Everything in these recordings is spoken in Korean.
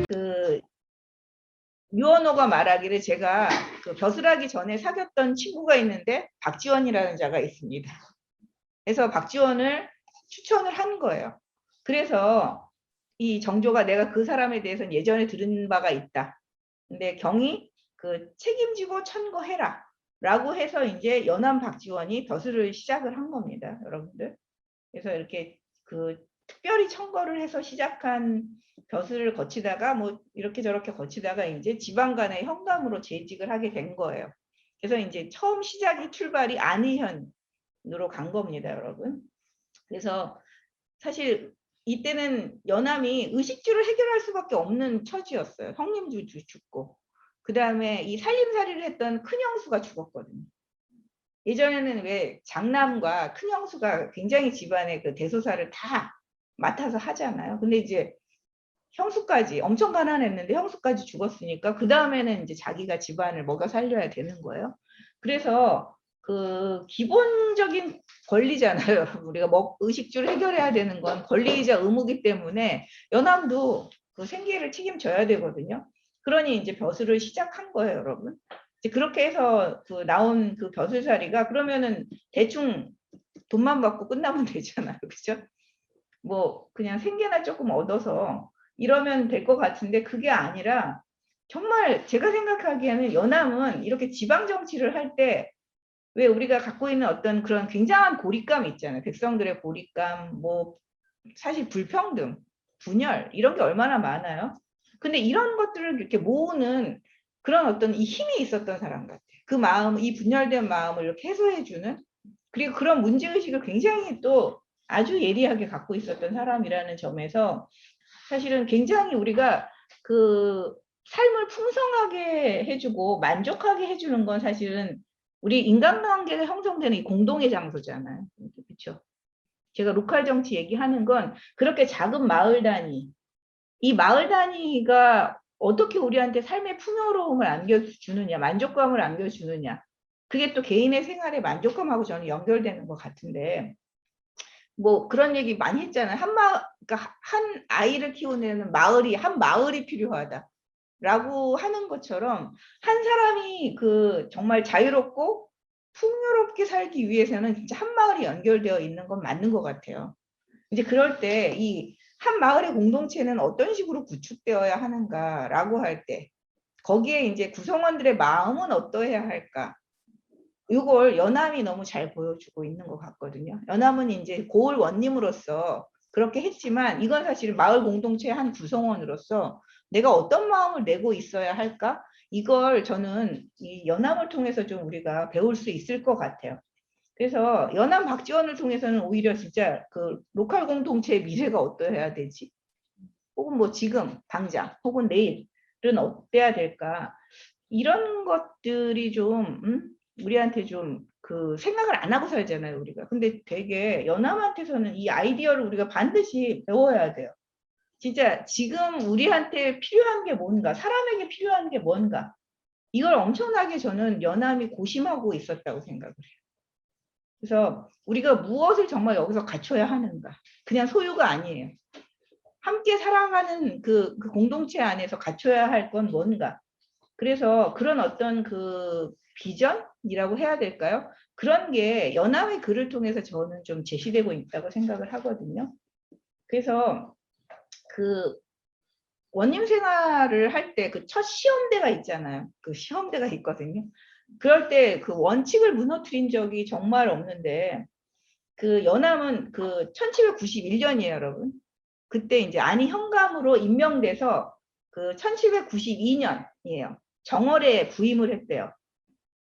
그 유언호가 말하기를 제가 그 벼슬하기 전에 사귀었던 친구가 있는데 박지원이라는 자가 있습니다. 그래서 박지원을 추천을 한 거예요. 그래서 이 정조가 내가 그 사람에 대해서는 예전에 들은 바가 있다. 근데 경이 그 책임지고 천거해라. 라고 해서 이제 연암 박지원이 벼슬을 시작을 한 겁니다. 여러분들. 그래서 이렇게 그 특별히 천거를 해서 시작한 벼슬을 거치다가 뭐 이렇게 저렇게 거치다가 이제 지방간의 현감으로 재직을 하게 된 거예요. 그래서 이제 처음 시작이 출발이 안의현으로 간 겁니다, 여러분. 그래서 사실 이때는 연암이 의식주를 해결할 수밖에 없는 처지였어요. 형님도 죽고. 그 다음에 이 살림살이를 했던 큰형수가 죽었거든요. 예전에는 왜 장남과 큰형수가 굉장히 집안의 그 대소사를 다 맡아서 하잖아요. 근데 이제 형수까지 엄청 가난했는데 형수까지 죽었으니까 그 다음에는 이제 자기가 집안을 먹여 살려야 되는 거예요. 그래서 그 기본적인 권리잖아요. 우리가 의식주를 해결해야 되는 건 권리이자 의무기 때문에 연암도 그 생계를 책임져야 되거든요. 그러니 이제 벼슬을 시작한 거예요, 여러분. 이제 그렇게 해서 그 나온 그 벼슬살이가 그러면은 대충 돈만 받고 끝나면 되잖아요, 그죠? 뭐 그냥 생계나 조금 얻어서 이러면 될 것 같은데 그게 아니라 정말 제가 생각하기에는 연암은 이렇게 지방 정치를 할 때 왜 우리가 갖고 있는 어떤 그런 굉장한 고립감이 있잖아요. 백성들의 고립감, 뭐 사실 불평등, 분열 이런 게 얼마나 많아요. 근데 이런 것들을 이렇게 모으는 그런 어떤 이 힘이 있었던 사람 같아요. 그 마음, 이 분열된 마음을 이렇게 해소해주는 그리고 그런 문제의식을 굉장히 또 아주 예리하게 갖고 있었던 사람이라는 점에서 사실은 굉장히 우리가 그 삶을 풍성하게 해주고 만족하게 해주는 건 사실은 우리 인간관계가 형성되는 이 공동의 장소잖아요. 그렇죠? 제가 로컬 정치 얘기하는 건 그렇게 작은 마을 단위, 이 마을 단위가 어떻게 우리한테 삶의 풍요로움을 안겨주느냐, 만족감을 안겨주느냐, 그게 또 개인의 생활의 만족감하고 저는 연결되는 것 같은데, 뭐 그런 얘기 많이 했잖아요. 그러니까 한 아이를 키우는 마을이 한 마을이 필요하다. 라고 하는 것처럼 한 사람이 그 정말 자유롭고 풍요롭게 살기 위해서는 진짜 한 마을이 연결되어 있는 건 맞는 것 같아요. 이제 그럴 때 이 한 마을의 공동체는 어떤 식으로 구축되어야 하는가라고 할 때 거기에 이제 구성원들의 마음은 어떠해야 할까? 이걸 연암이 너무 잘 보여주고 있는 것 같거든요. 연암은 이제 고을 원님으로서 그렇게 했지만 이건 사실 마을 공동체의 한 구성원으로서 내가 어떤 마음을 내고 있어야 할까? 이걸 저는 이 연암을 통해서 좀 우리가 배울 수 있을 것 같아요. 그래서 연암 박지원을 통해서는 오히려 진짜 그 로컬 공동체의 미래가 어떠해야 되지? 혹은 뭐 지금 당장 혹은 내일은 어때야 될까? 이런 것들이 좀 우리한테 좀 그 생각을 안 하고 살잖아요, 우리가. 근데 되게 연암한테서는 이 아이디어를 우리가 반드시 배워야 돼요. 진짜 지금 우리한테 필요한 게 뭔가, 사람에게 필요한 게 뭔가, 이걸 엄청나게 저는 연암이 고심하고 있었다고 생각을 해요. 그래서 우리가 무엇을 정말 여기서 갖춰야 하는가, 그냥 소유가 아니에요. 함께 살아가는 그 공동체 안에서 갖춰야 할 건 뭔가. 그래서 그런 어떤 그 비전이라고 해야 될까요? 그런 게 연암의 글을 통해서 저는 좀 제시되고 있다고 생각을 하거든요. 그래서 그 원님 생활을 할 때 그 첫 시험대가 있잖아요. 그 시험대가 있거든요. 그럴 때 그 원칙을 무너뜨린 적이 정말 없는데 그 연암은 그 1791년이에요, 여러분. 그때 이제 안희 현감으로 임명돼서 그 1792년이에요. 정월에 부임을 했대요.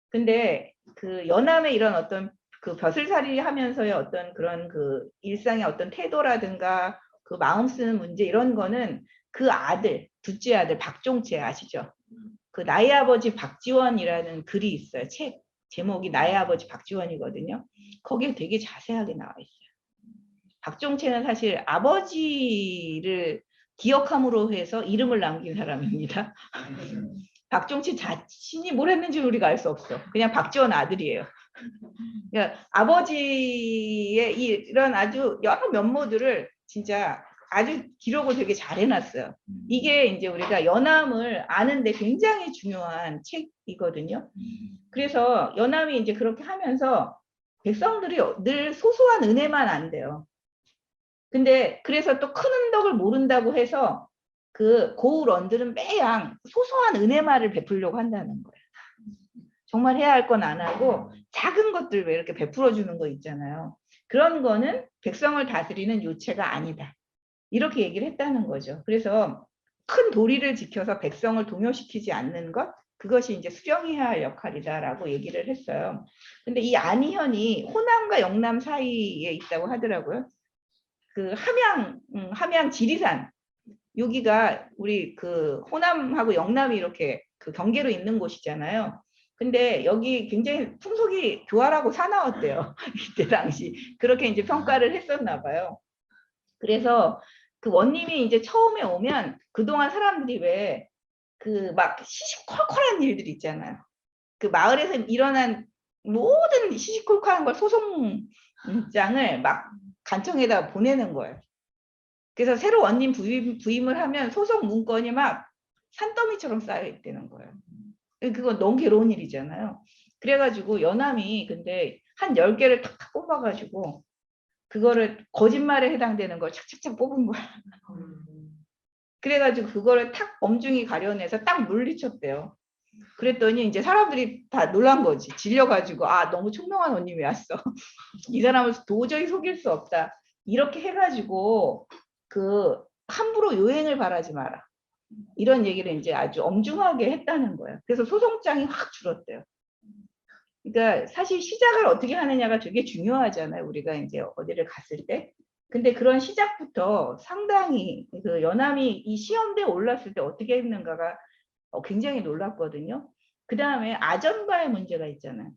근데 그 연암의 이런 어떤 그 벼슬살이 하면서의 어떤 그런 그 일상의 어떤 태도라든가 그 마음 쓰는 문제 이런 거는 그 아들, 둘째 아들 박종채 아시죠? 그 나의 아버지 박지원이라는 글이 있어요. 책 제목이 나의 아버지 박지원이거든요. 거기에 되게 자세하게 나와 있어요. 박종채는 사실 아버지를 기억함으로 해서 이름을 남긴 사람입니다. 박종채 자신이 뭘 했는지 우리가 알 수 없어. 그냥 박지원 아들이에요. 그러니까 아버지의 이런 아주 여러 면모들을 진짜 아주 기록을 되게 잘 해놨어요. 이게 이제 우리가 연암을 아는데 굉장히 중요한 책이거든요. 그래서 연암이 이제 그렇게 하면서 백성들이 늘 소소한 은혜만 안 돼요. 근데 그래서 또 큰 은덕을 모른다고 해서 그 고을원들은 매양 소소한 은혜만을 베풀려고 한다는 거예요. 정말 해야 할 건 안 하고 작은 것들 왜 이렇게 베풀어 주는 거 있잖아요. 그런 거는 백성을 다스리는 요체가 아니다. 이렇게 얘기를 했다는 거죠. 그래서 큰 도리를 지켜서 백성을 동요시키지 않는 것, 그것이 이제 수령해야 할 역할이다라고 얘기를 했어요. 근데 이 안희현이 호남과 영남 사이에 있다고 하더라고요. 그 함양 지리산, 여기가 우리 그 호남하고 영남이 이렇게 그 경계로 있는 곳이잖아요. 근데 여기 굉장히 풍속이 교활하고 사나웠대요. 이때 당시 그렇게 이제 평가를 했었나 봐요. 그래서 그 원님이 이제 처음에 오면 그동안 사람들이 왜 그 막 시시콜콜한 일들 있잖아요. 그 마을에서 일어난 모든 시시콜콜한 걸 소송장을 막 간청에다 보내는 거예요. 그래서 새로 원님 부임을 하면 소송 문건이 막 산더미처럼 쌓여 있다는 거예요. 그건 너무 괴로운 일이잖아요. 그래가지고 연암이 근데 한 10개를 탁탁 뽑아가지고 그거를 거짓말에 해당되는 걸 착착착 뽑은 거야. 그래가지고 그거를 탁 엄중히 가려내서 딱 물리쳤대요. 그랬더니 이제 사람들이 다 놀란 거지. 질려가지고 아 너무 총명한 원님이 왔어. 이 사람을 도저히 속일 수 없다. 이렇게 해가지고 그 함부로 요행을 바라지 마라. 이런 얘기를 이제 아주 엄중하게 했다는 거예요. 그래서 소송장이 확 줄었대요. 그러니까 사실 시작을 어떻게 하느냐가 되게 중요하잖아요. 우리가 이제 어디를 갔을 때. 근데 그런 시작부터 상당히 그 연암이 이 시험대에 올랐을 때 어떻게 했는가가 굉장히 놀랐거든요. 그 다음에 아전과의 문제가 있잖아요.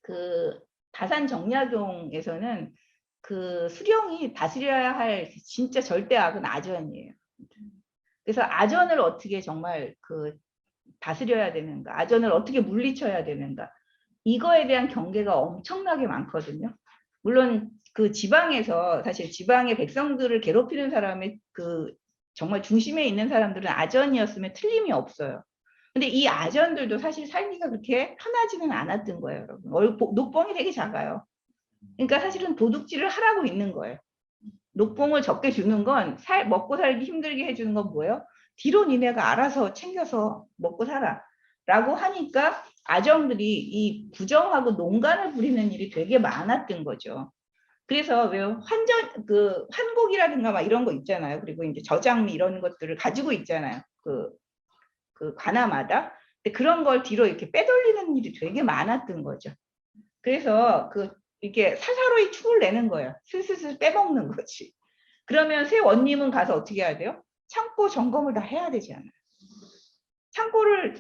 그 다산 정약용에서는 그 수령이 다스려야 할 진짜 절대 악은 아전이에요. 그래서 아전을 어떻게 정말 그 다스려야 되는가, 아전을 어떻게 물리쳐야 되는가, 이거에 대한 경계가 엄청나게 많거든요. 물론 그 지방에서 사실 지방의 백성들을 괴롭히는 사람의 그 정말 중심에 있는 사람들은 아전이었으면 틀림이 없어요. 근데 이 아전들도 사실 살기가 그렇게 편하지는 않았던 거예요, 여러분. 녹봉이 되게 작아요. 그러니까 사실은 도둑질을 하라고 있는 거예요. 녹봉을 적게 주는 건 먹고 살기 힘들게 해주는 건 뭐예요? 뒤로 니네가 알아서 챙겨서 먹고 살아. 라고 하니까 아정들이 이 부정하고 농간을 부리는 일이 되게 많았던 거죠. 그래서 왜 환곡이라든가 막 이런 거 있잖아요. 그리고 이제 저장미 이런 것들을 가지고 있잖아요. 그 관아마다. 근데 그런 걸 뒤로 이렇게 빼돌리는 일이 되게 많았던 거죠. 그래서 이렇게 사사로이 축을 내는 거예요. 슬슬슬 빼먹는 거지. 그러면 새 원님은 가서 어떻게 해야 돼요? 창고 점검을 다 해야 되지 않아요. 창고를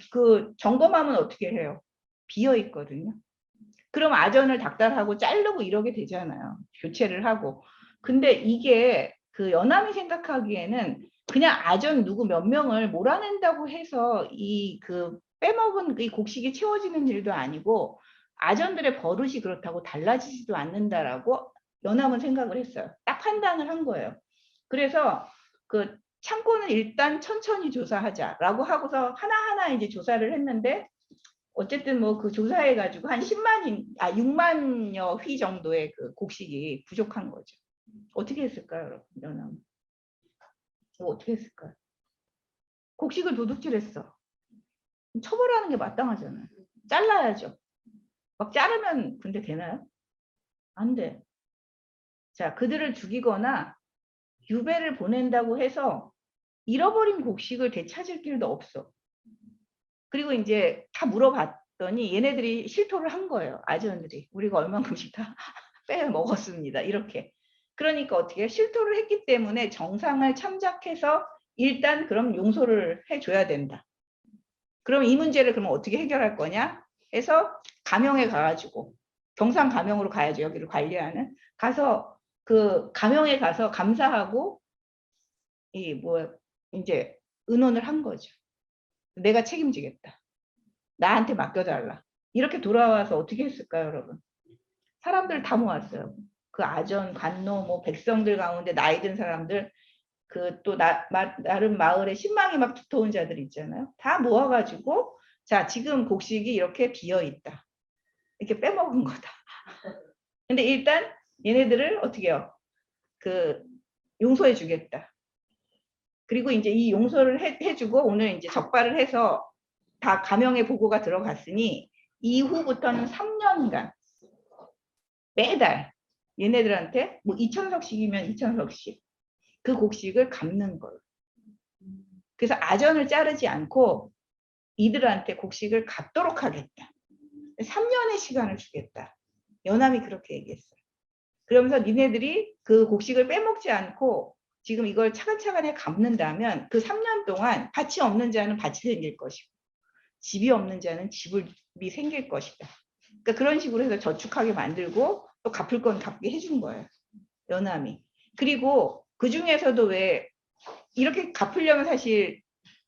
점검하면 어떻게 해요? 비어 있거든요. 그럼 아전을 닥달하고 자르고 이러게 되잖아요. 교체를 하고. 근데 이게 그 연암이 생각하기에는 그냥 아전 누구 몇 명을 몰아낸다고 해서 빼먹은 이 곡식이 채워지는 일도 아니고 아전들의 버릇이 그렇다고 달라지지도 않는다라고 연암은 생각을 했어요. 딱 판단을 한 거예요. 그래서 그 창고는 일단 천천히 조사하자라고 하고서 하나하나 이제 조사를 했는데 어쨌든 뭐 그 조사해가지고 한 6만여 휘 정도의 그 곡식이 부족한 거죠. 어떻게 했을까요, 여러분? 연암. 이거 어떻게 했을까요? 곡식을 도둑질했어. 처벌하는 게 마땅하잖아요. 잘라야죠. 막 자르면 근데 되나요? 안 돼. 자, 그들을 죽이거나 유배를 보낸다고 해서 잃어버린 곡식을 되찾을 길도 없어. 그리고 이제 다 물어봤더니 얘네들이 실토를 한 거예요. 아주원들이. 우리가 얼만큼씩 다 빼 먹었습니다. 이렇게. 그러니까 어떻게 실토를 했기 때문에 정상을 참작해서 일단 그럼 용서를 해줘야 된다. 그럼 이 문제를 그럼 어떻게 해결할 거냐 해서 가명에 가가지고 경상 가명으로 가야죠. 여기를 관리하는. 가서 그 가명에 가서 감사하고 이제 의논을 한 거죠. 내가 책임지겠다. 나한테 맡겨달라. 이렇게 돌아와서 어떻게 했을까요, 여러분? 사람들 다 모았어요. 그 아전, 관노, 뭐 백성들 가운데 나이 든 사람들, 그 또 나름 마을에 신망이 막 두터운 자들 있잖아요. 다 모아가지고 자 지금 곡식이 이렇게 비어 있다. 이렇게 빼먹은 거다. 근데 일단 얘네들을 어떻게 해요? 그 용서해 주겠다. 그리고 이제 이 용서를 해주고 오늘 이제 적발을 해서 다 가명의 보고가 들어갔으니 이후부터는 3년간 매달 얘네들한테 뭐 2,000석씩이면 2,000석씩 그 곡식을 갚는 거예요. 그래서 아전을 자르지 않고 이들한테 곡식을 갚도록 하겠다. 3년의 시간을 주겠다. 연함이 그렇게 얘기했어요. 그러면서 니네들이 그 곡식을 빼먹지 않고 지금 이걸 차근차근히 갚는다면 그 3년 동안 밭이 없는 자는 밭이 생길 것이고 집이 없는 자는 집이 생길 것이다. 그러니까 그런 식으로 해서 저축하게 만들고 또 갚을 건 갚게 해준 거예요. 연함이. 그리고 그 중에서도 왜 이렇게 갚으려면 사실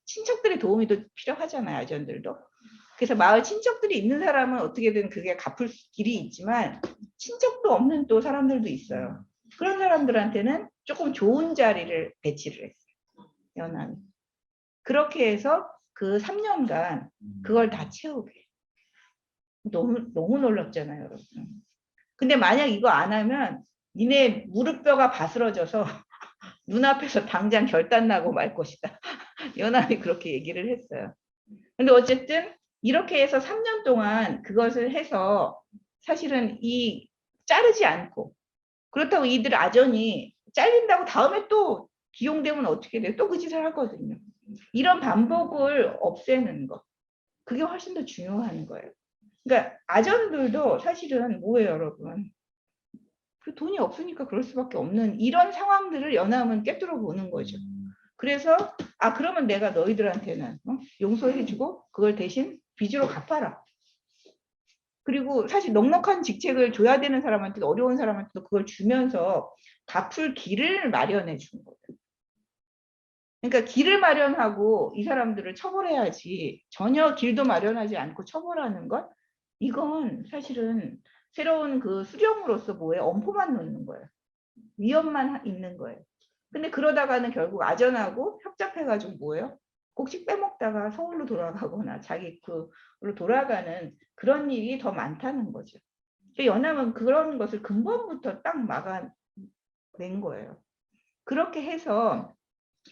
친척들의 도움이 또 필요하잖아요. 아전들도. 그래서 마을 친척들이 있는 사람은 어떻게든 그게 갚을 길이 있지만 친척도 없는 또 사람들도 있어요. 그런 사람들한테는 조금 좋은 자리를 배치를 했어요. 연함이. 그렇게 해서 그 3년간 그걸 다 채우게. 너무 놀랍잖아요, 여러분. 근데 만약 이거 안 하면 니네 무릎뼈가 바스러져서 눈앞에서 당장 결단 나고 말 것이다. 연합이 그렇게 얘기를 했어요. 근데 어쨌든 이렇게 해서 3년 동안 그것을 해서 사실은 이 자르지 않고 그렇다고 이들 아전이 잘린다고 다음에 또 기용되면 어떻게 돼요? 또 그 짓을 하거든요. 이런 반복을 없애는 것. 그게 훨씬 더 중요한 거예요. 그러니까 아전들도 사실은 뭐예요, 여러분? 그 돈이 없으니까 그럴 수밖에 없는 이런 상황들을 연합은 꿰뚫어 보는 거죠. 그래서 그러면 내가 너희들한테는 용서해주고 그걸 대신 빚으로 갚아라. 그리고 사실 넉넉한 직책을 줘야 되는 사람한테도 어려운 사람한테도 그걸 주면서 갚을 길을 마련해 주는 거예요. 그러니까 길을 마련하고 이 사람들을 처벌해야지 전혀 길도 마련하지 않고 처벌하는 것 이건 사실은 새로운 그 수령으로서 뭐예요? 엄포만 놓는 거예요. 위험만 있는 거예요. 근데 그러다가는 결국 아전하고 협잡해가지고 뭐예요? 곡식 빼먹다가 서울로 돌아가거나 자기 그로 돌아가는 그런 일이 더 많다는 거죠. 연합은 그런 것을 근본부터 딱 막아낸 거예요. 그렇게 해서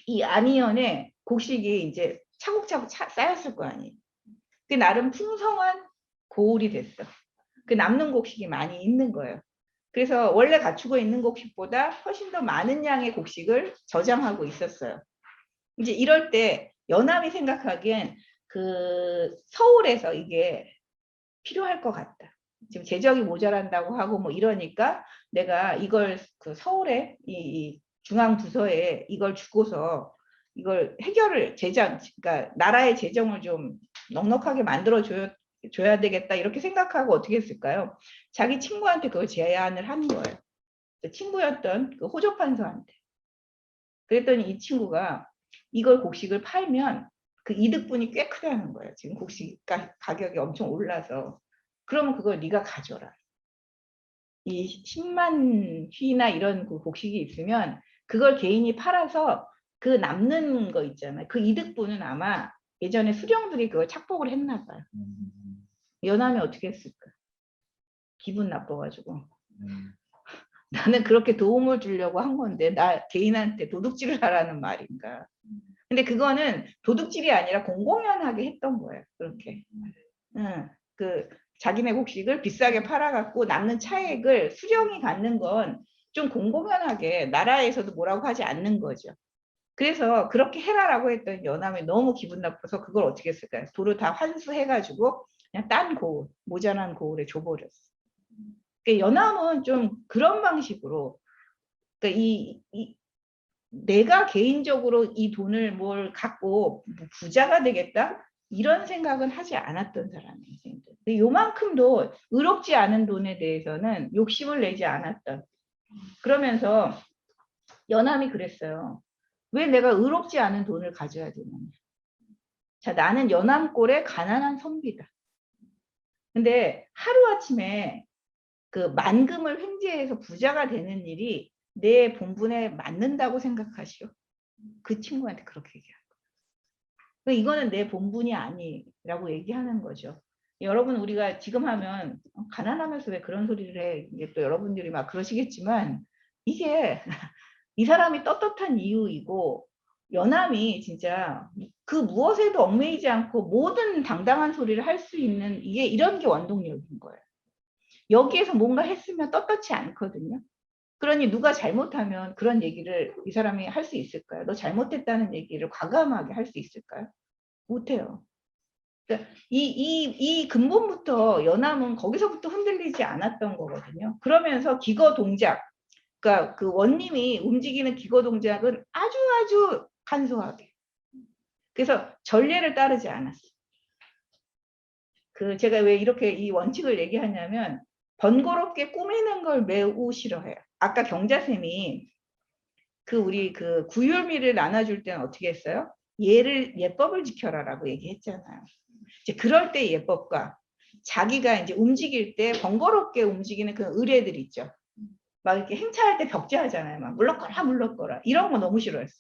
이 안희연의 곡식이 이제 차곡차곡 쌓였을 거 아니에요. 그 나름 풍성한 고을이 됐어. 그 남는 곡식이 많이 있는 거예요. 그래서 원래 갖추고 있는 곡식보다 훨씬 더 많은 양의 곡식을 저장하고 있었어요. 이제 이럴 때 연합이 생각하기엔 그 서울에서 이게 필요할 것 같다. 지금 재정이 모자란다고 하고 뭐 이러니까 내가 이걸 그 서울에 이 중앙 부서에 이걸 주고서 이걸 해결을 그러니까 나라의 재정을 좀 넉넉하게 만들어 줘야 되겠다 이렇게 생각하고 어떻게 했을까요? 자기 친구한테 그걸 제안을 한 거예요. 친구였던 그 호조판서한테. 그랬더니 이 친구가 이걸 곡식을 팔면 그 이득분이 꽤 크다는 거예요. 지금 곡식 가격이 엄청 올라서. 그러면 그걸 네가 가져라. 이 10만 휘나 이런 그 곡식이 있으면 그걸 개인이 팔아서 그 남는 거 있잖아요. 그 이득분은 아마 예전에 수령들이 그걸 착복을 했나 봐요. 연함이 어떻게 했을까? 기분 나빠가지고. 나는 그렇게 도움을 주려고 한 건데 나 개인한테 도둑질을 하라는 말인가. 근데 그거는 도둑질이 아니라 공공연하게 했던 거예요. 그렇게. 그 자기네 곡식을 비싸게 팔아갖고 남는 차액을 수령이 갖는 건 좀 공공연하게 나라에서도 뭐라고 하지 않는 거죠. 그래서 그렇게 해라라고 했더니 연함이 너무 기분 나빠서 그걸 어떻게 했을까요? 도로 다 환수해가지고 그냥 딴 고을, 모자란 고을에 줘버렸어. 그러니까 연함은 좀 그런 방식으로 그러니까 내가 개인적으로 이 돈을 뭘 갖고 부자가 되겠다 이런 생각은 하지 않았던 사람이에요. 근데 요만큼도 의롭지 않은 돈에 대해서는 욕심을 내지 않았던. 그러면서 연함이 그랬어요. 왜 내가 의롭지 않은 돈을 가져야 되느냐. 자, 나는 연함골의 가난한 선비다. 근데 하루아침에 그 만금을 횡재해서 부자가 되는 일이 내 본분에 맞는다고 생각하시오. 그 친구한테 그렇게 얘기하는 거예요. 이거는 내 본분이 아니라고 얘기하는 거죠. 여러분 우리가 지금 하면 가난하면서 왜 그런 소리를 해? 이게 또 여러분들이 막 그러시겠지만 이게 이 사람이 떳떳한 이유이고 연함이 진짜 그 무엇에도 얽매이지 않고 모든 당당한 소리를 할 수 있는 이게 이런 게 원동력인 거예요. 여기에서 뭔가 했으면 떳떳지 않거든요. 그러니 누가 잘못하면 그런 얘기를 이 사람이 할 수 있을까요? 너 잘못했다는 얘기를 과감하게 할 수 있을까요? 못해요. 그러니까 이 근본부터 연함은 거기서부터 흔들리지 않았던 거거든요. 그러면서 기거 동작, 그러니까 그 원님이 움직이는 기거 동작은 아주 간소하게. 그래서 전례를 따르지 않았어요. 그 제가 왜 이렇게 이 원칙을 얘기하냐면 번거롭게 꾸미는 걸 매우 싫어해요. 아까 경자쌤이 그 우리 그 구율미를 나눠줄 때는 어떻게 했어요? 예법을 지켜라라고 얘기했잖아요. 이제 그럴 때 예법과 자기가 이제 움직일 때 번거롭게 움직이는 그 의례들 있죠. 막 이렇게 행차할 때 벽제하잖아요. 막 물러거라 이런 거 너무 싫어했어.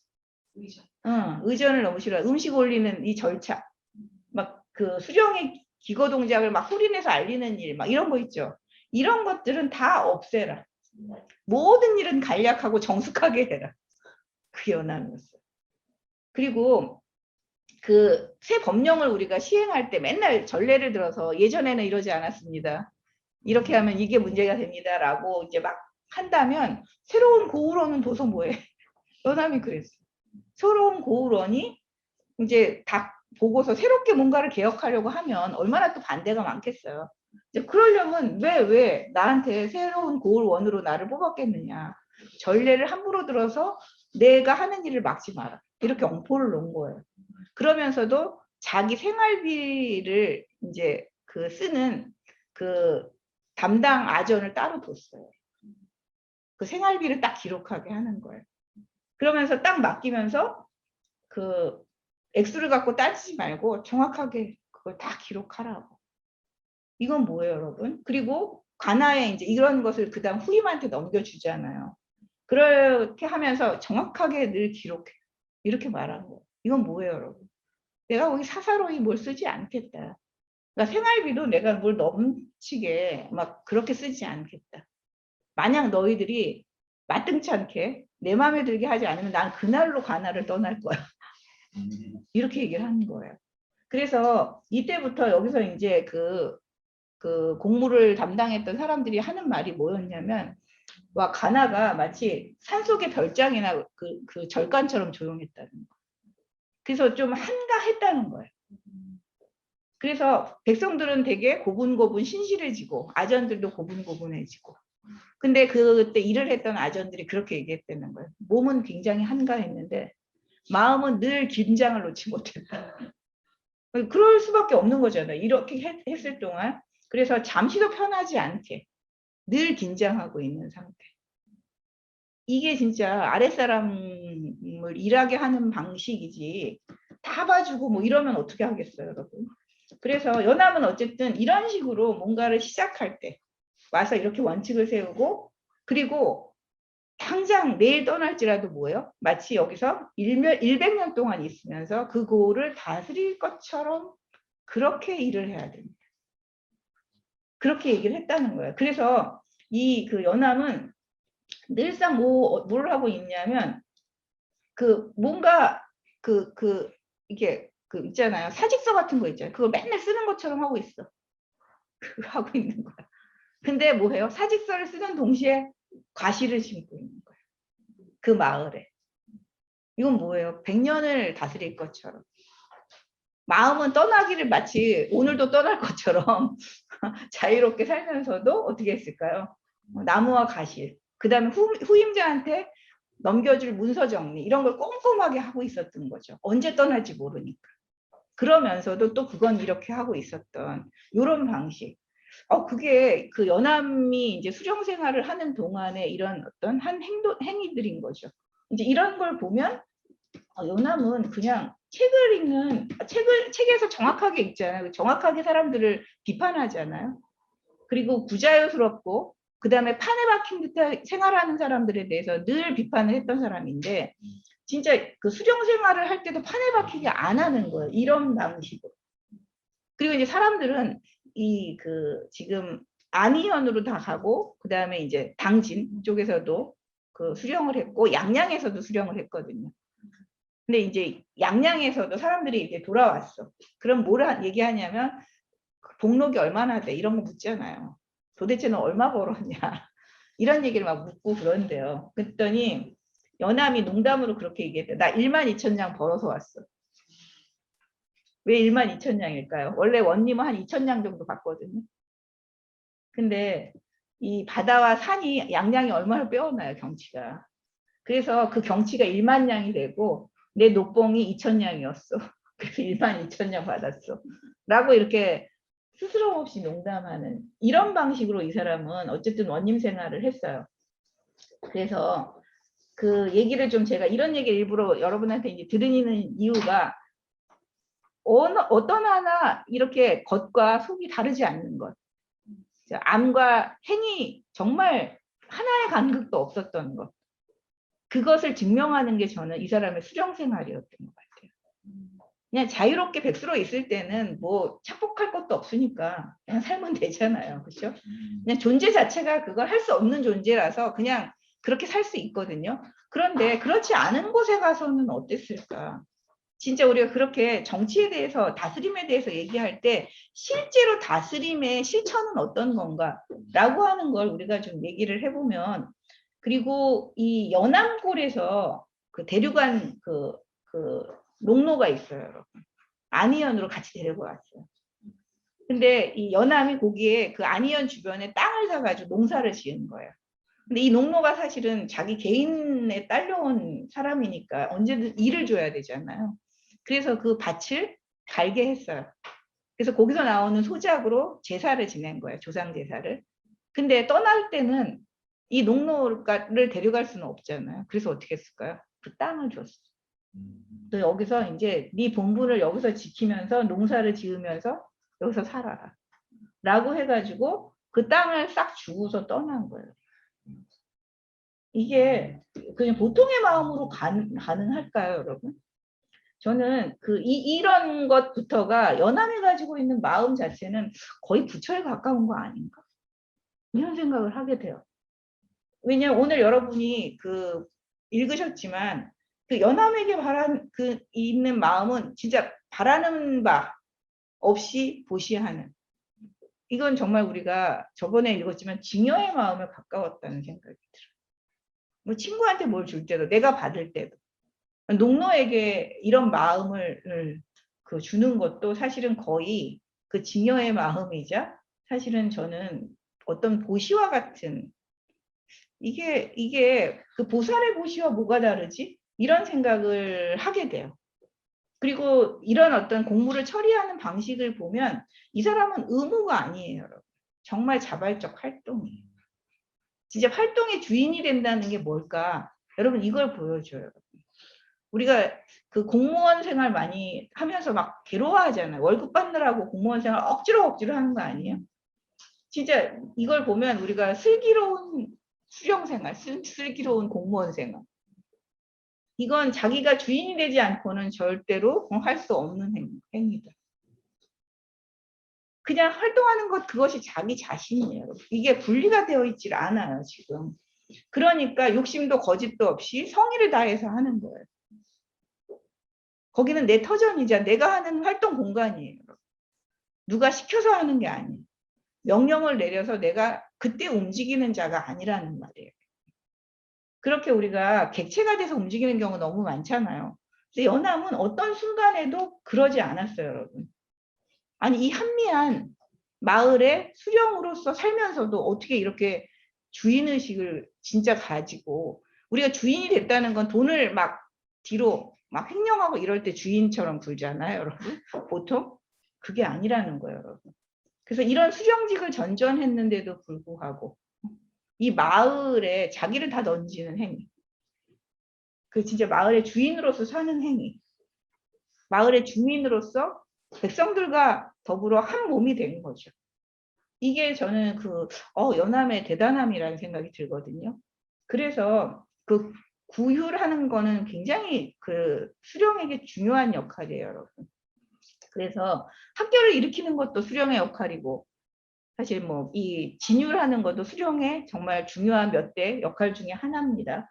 의전을 너무 싫어해. 음식 올리는 이 절차, 막 그 수령의 기거 동작을 막 소리내서 알리는 일, 막 이런 거 있죠. 이런 것들은 다 없애라. 모든 일은 간략하고 정숙하게 해라. 그 연함이었어요. 그리고 그 새 법령을 우리가 시행할 때 맨날 전례를 들어서 예전에는 이러지 않았습니다. 이렇게 하면 이게 문제가 됩니다라고 이제 막 한다면 새로운 고을원은 도서 뭐해? 연함이 그랬어. 새로운 고을원이 이제 다 보고서 새롭게 뭔가를 개혁하려고 하면 얼마나 또 반대가 많겠어요. 이제 그러려면 왜 나한테 새로운 고을원으로 나를 뽑았겠느냐. 전례를 함부로 들어서 내가 하는 일을 막지 마라. 이렇게 엄포를 놓은 거예요. 그러면서도 자기 생활비를 이제 그 쓰는 그 담당 아전을 따로 뒀어요. 그 생활비를 딱 기록하게 하는 거예요. 그러면서 딱 맡기면서 그 액수를 갖고 따지지 말고 정확하게 그걸 다 기록하라고. 이건 뭐예요, 여러분? 그리고 관아에 이제 이런 것을 그다음 후임한테 넘겨주잖아요. 그렇게 하면서 정확하게 늘 기록해. 이렇게 말하는 거예요. 이건 뭐예요, 여러분? 내가 거기 사사로이 뭘 쓰지 않겠다. 그러니까 생활비도 내가 뭘 넘치게 막 그렇게 쓰지 않겠다. 만약 너희들이 마땅찮게 내 마음에 들게 하지 않으면 난 그날로 관아를 떠날 거야. 이렇게 얘기를 하는 거예요. 그래서 이때부터 여기서 이제 그 공무를 담당했던 사람들이 하는 말이 뭐였냐면 와 가나가 마치 산속의 별장이나 그 절간처럼 조용했다는 거. 그래서 좀 한가했다는 거예요. 그래서 백성들은 되게 고분고분 신실해지고 아전들도 고분고분해지고. 근데 그때 일을 했던 아전들이 그렇게 얘기했다는 거예요. 몸은 굉장히 한가했는데 마음은 늘 긴장을 놓지 못했다. 그럴 수밖에 없는 거잖아요. 이렇게 했을 동안. 그래서 잠시도 편하지 않게 늘 긴장하고 있는 상태. 이게 진짜 아랫사람을 일하게 하는 방식이지 다 봐주고 뭐 이러면 어떻게 하겠어요, 여러분. 그래서 연함은 어쨌든 이런 식으로 뭔가를 시작할 때 와서 이렇게 원칙을 세우고 그리고 당장 내일 떠날지라도 뭐예요? 마치 여기서 100년 동안 있으면서 그 고을을 다스릴 것처럼 그렇게 일을 해야 됩니다. 그렇게 얘기를 했다는 거예요. 그래서 이 그 연함은 늘상 뭘 하고 있냐면 그 뭔가 이게 그 있잖아요. 사직서 같은 거 있잖아요. 그걸 맨날 쓰는 것처럼 하고 있어. 하고 있는 거야. 근데 뭐해요? 사직서를 쓰는 동시에 과실을 심고 있는 거예요. 그 마을에. 이건 뭐예요? 100년을 다스릴 것처럼. 마음은 떠나기를 마치 오늘도 떠날 것처럼 자유롭게 살면서도 어떻게 했을까요? 나무와 가실. 그 다음에 후임자한테 넘겨줄 문서 정리 이런 걸 꼼꼼하게 하고 있었던 거죠. 언제 떠날지 모르니까. 그러면서도 또 그건 이렇게 하고 있었던 이런 방식. 그게 그 연함이 이제 수령 생활을 하는 동안에 이런 어떤 한 행위들인 거죠. 이제 이런 걸 보면 연함은 그냥 책에서 정확하게 읽잖아요. 정확하게 사람들을 비판하잖아요. 그리고 부자연스럽고 그다음에 판에 박힌 듯한 생활하는 사람들에 대해서 늘 비판을 했던 사람인데 진짜 그 수령 생활을 할 때도 판에 박히게 안 하는 거예요. 이런 방식으로. 그리고 이제 사람들은 이 그 지금 안희연으로 다 가고 그다음에 이제 당진 쪽에서도 그 수령을 했고 양양에서도 수령을 했거든요. 근데 이제 양양에서도 사람들이 이제 돌아왔어. 그럼 뭘 얘기하냐면 복록이 얼마나 돼? 이런 거 묻잖아요. 도대체 너 얼마 벌었냐? 이런 얘기를 막 묻고 그런데요. 그랬더니 연암이 농담으로 그렇게 얘기했대. 나 12,000냥 벌어서 왔어. 왜 12,000냥일까요? 원래 원님은 한 2,000냥 정도 받거든요. 근데 이 바다와 산이 양양이 얼마나 빼어나요, 경치가. 그래서 그 경치가 10,000냥이 되고 내 녹봉이 2,000냥이었어. 그래서 12,000냥 받았어. 라고 이렇게 스스럼 없이 농담하는 이런 방식으로 이 사람은 어쨌든 원님 생활을 했어요. 그래서 그 얘기를 좀 제가 이런 얘기를 일부러 여러분한테 이제 드리는 이유가 어떤 하나 이렇게 겉과 속이 다르지 않는 것. 암과 행이 정말 하나의 간극도 없었던 것. 그것을 증명하는 게 저는 이 사람의 수령 생활이었던 것 같아요. 그냥 자유롭게 백수로 있을 때는 뭐 착복할 것도 없으니까 그냥 살면 되잖아요. 그렇죠? 그냥 존재 자체가 그걸 할 수 없는 존재라서 그냥 그렇게 살 수 있거든요. 그런데 그렇지 않은 곳에 가서는 어땠을까? 진짜 우리가 그렇게 정치에 대해서 다스림에 대해서 얘기할 때 실제로 다스림의 실천은 어떤 건가라고 하는 걸 우리가 좀 얘기를 해보면 그리고 이 연암골에서 그 대륙간 그 농로가 있어요, 여러분. 안희연으로 같이 데리고 왔어요. 근데 이 연암이 거기에 그 안희연 주변에 땅을 사가지고 농사를 지은 거예요. 근데 이 농로가 사실은 자기 개인에 딸려온 사람이니까 언제든 일을 줘야 되잖아요. 그래서 그 밭을 갈게 했어요. 그래서 거기서 나오는 소작으로 제사를 지낸 거예요. 조상 제사를. 근데 떠날 때는 이 농로를 데려갈 수는 없잖아요. 그래서 어떻게 했을까요? 그 땅을 줬어. 또 여기서 이제 네 본분을 여기서 지키면서 농사를 지으면서 여기서 살아라. 라고 해가지고 그 땅을 싹 주고서 떠난 거예요. 이게 그냥 보통의 마음으로 가능할까요, 여러분? 저는 이런 것부터가 연암이 가지고 있는 마음 자체는 거의 부처에 가까운 거 아닌가? 이런 생각을 하게 돼요. 왜냐면 오늘 여러분이 읽으셨지만 그 연암에게 있는 마음은 진짜 바라는 바 없이 보시하는 이건 정말 우리가 저번에 읽었지만 징여의 마음에 가까웠다는 생각이 들어요. 뭐 친구한테 뭘 줄 때도 내가 받을 때도 농노에게 이런 마음을 주는 것도 사실은 거의 그 징여의 마음이자 사실은 저는 어떤 보시와 같은 이게 그 보살의 보시와 뭐가 다르지? 이런 생각을 하게 돼요. 그리고 이런 어떤 공무를 처리하는 방식을 보면 이 사람은 의무가 아니에요, 여러분. 정말 자발적 활동이에요. 진짜 활동의 주인이 된다는 게 뭘까? 여러분 이걸 보여줘요. 우리가 그 공무원 생활 많이 하면서 막 괴로워하잖아요. 월급 받느라고 공무원 생활 억지로 하는 거 아니에요? 진짜 이걸 보면 우리가 슬기로운 수령 생활, 슬기로운 공무원 생활. 이건 자기가 주인이 되지 않고는 절대로 할 수 없는 행위다. 그냥 활동하는 것 그것이 자기 자신이에요. 이게 분리가 되어 있질 않아요, 지금. 그러니까 욕심도 거짓도 없이 성의를 다해서 하는 거예요. 거기는 내 터전이자 내가 하는 활동 공간이에요. 누가 시켜서 하는 게 아니에요. 명령을 내려서 내가 그때 움직이는 자가 아니라는 말이에요. 그렇게 우리가 객체가 돼서 움직이는 경우 너무 많잖아요. 근데 연암은 어떤 순간에도 그러지 않았어요, 여러분. 아니 이 한미한 마을의 수령으로서 살면서도 어떻게 이렇게 주인의식을 진짜 가지고 우리가 주인이 됐다는 건 돈을 막 뒤로 막 횡령하고 이럴 때 주인처럼 굴잖아요, 여러분. 보통 그게 아니라는 거예요, 여러분. 그래서 이런 수령직을 전전했는데도 불구하고 이 마을에 자기를 다 던지는 행위. 그 진짜 마을의 주인으로서 사는 행위. 마을의 주민으로서 백성들과 더불어 한 몸이 된 거죠. 이게 저는 연암의 대단함이라는 생각이 들거든요. 그래서 그 구휼하는 거는 굉장히 그 수령에게 중요한 역할이에요, 여러분. 그래서 학교를 일으키는 것도 수령의 역할이고, 사실 뭐 이 진율하는 것도 수령의 정말 중요한 몇 대 역할 중에 하나입니다.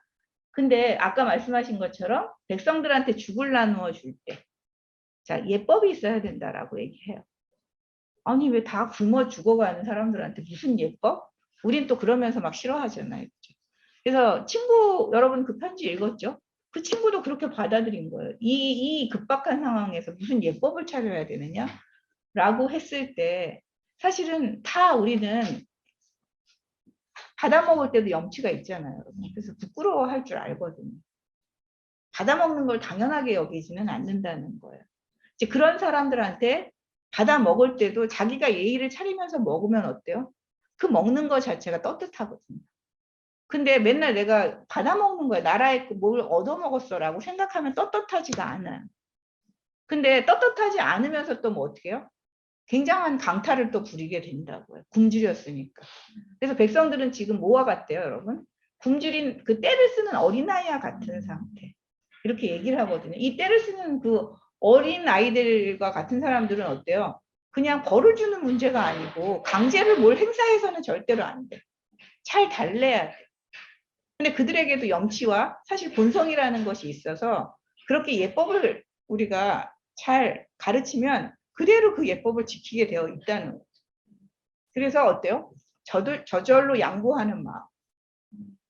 근데 아까 말씀하신 것처럼 백성들한테 죽을 나누어 줄 때, 자, 예법이 있어야 된다라고 얘기해요. 아니 왜 다 굶어 죽어가는 사람들한테 무슨 예법? 우린 또 그러면서 막 싫어하잖아요. 그렇죠? 그래서 친구 여러분 그 편지 읽었죠? 그 친구도 그렇게 받아들인 거예요. 이 급박한 상황에서 무슨 예법을 차려야 되느냐? 라고 했을 때 사실은 다 우리는 받아먹을 때도 염치가 있잖아요. 그래서 부끄러워할 줄 알거든요. 받아먹는 걸 당연하게 여기지는 않는다는 거예요. 이제 그런 사람들한테 받아먹을 때도 자기가 예의를 차리면서 먹으면 어때요? 그 먹는 것 자체가 떳떳하거든요. 근데 맨날 내가 받아먹는 거야. 나라에 뭘 얻어먹었어라고 생각하면 떳떳하지가 않아요. 근데 떳떳하지 않으면서 또 뭐 어떻게 해요? 굉장한 강탈을 또 부리게 된다고요. 굶주렸으니까. 그래서 백성들은 지금 뭐와 같대요, 여러분? 굶주린 그 때를 쓰는 어린아이와 같은 상태. 이렇게 얘기를 하거든요. 이 때를 쓰는 그 어린 아이들과 같은 사람들은 어때요? 그냥 벌을 주는 문제가 아니고 강제를 뭘 행사해서는 절대로 안 돼. 잘 달래야 돼. 근데 그들에게도 염치와 사실 본성이라는 것이 있어서 그렇게 예법을 우리가 잘 가르치면 그대로 그 예법을 지키게 되어 있다는 거예요. 그래서 어때요? 저절로 양보하는 마음,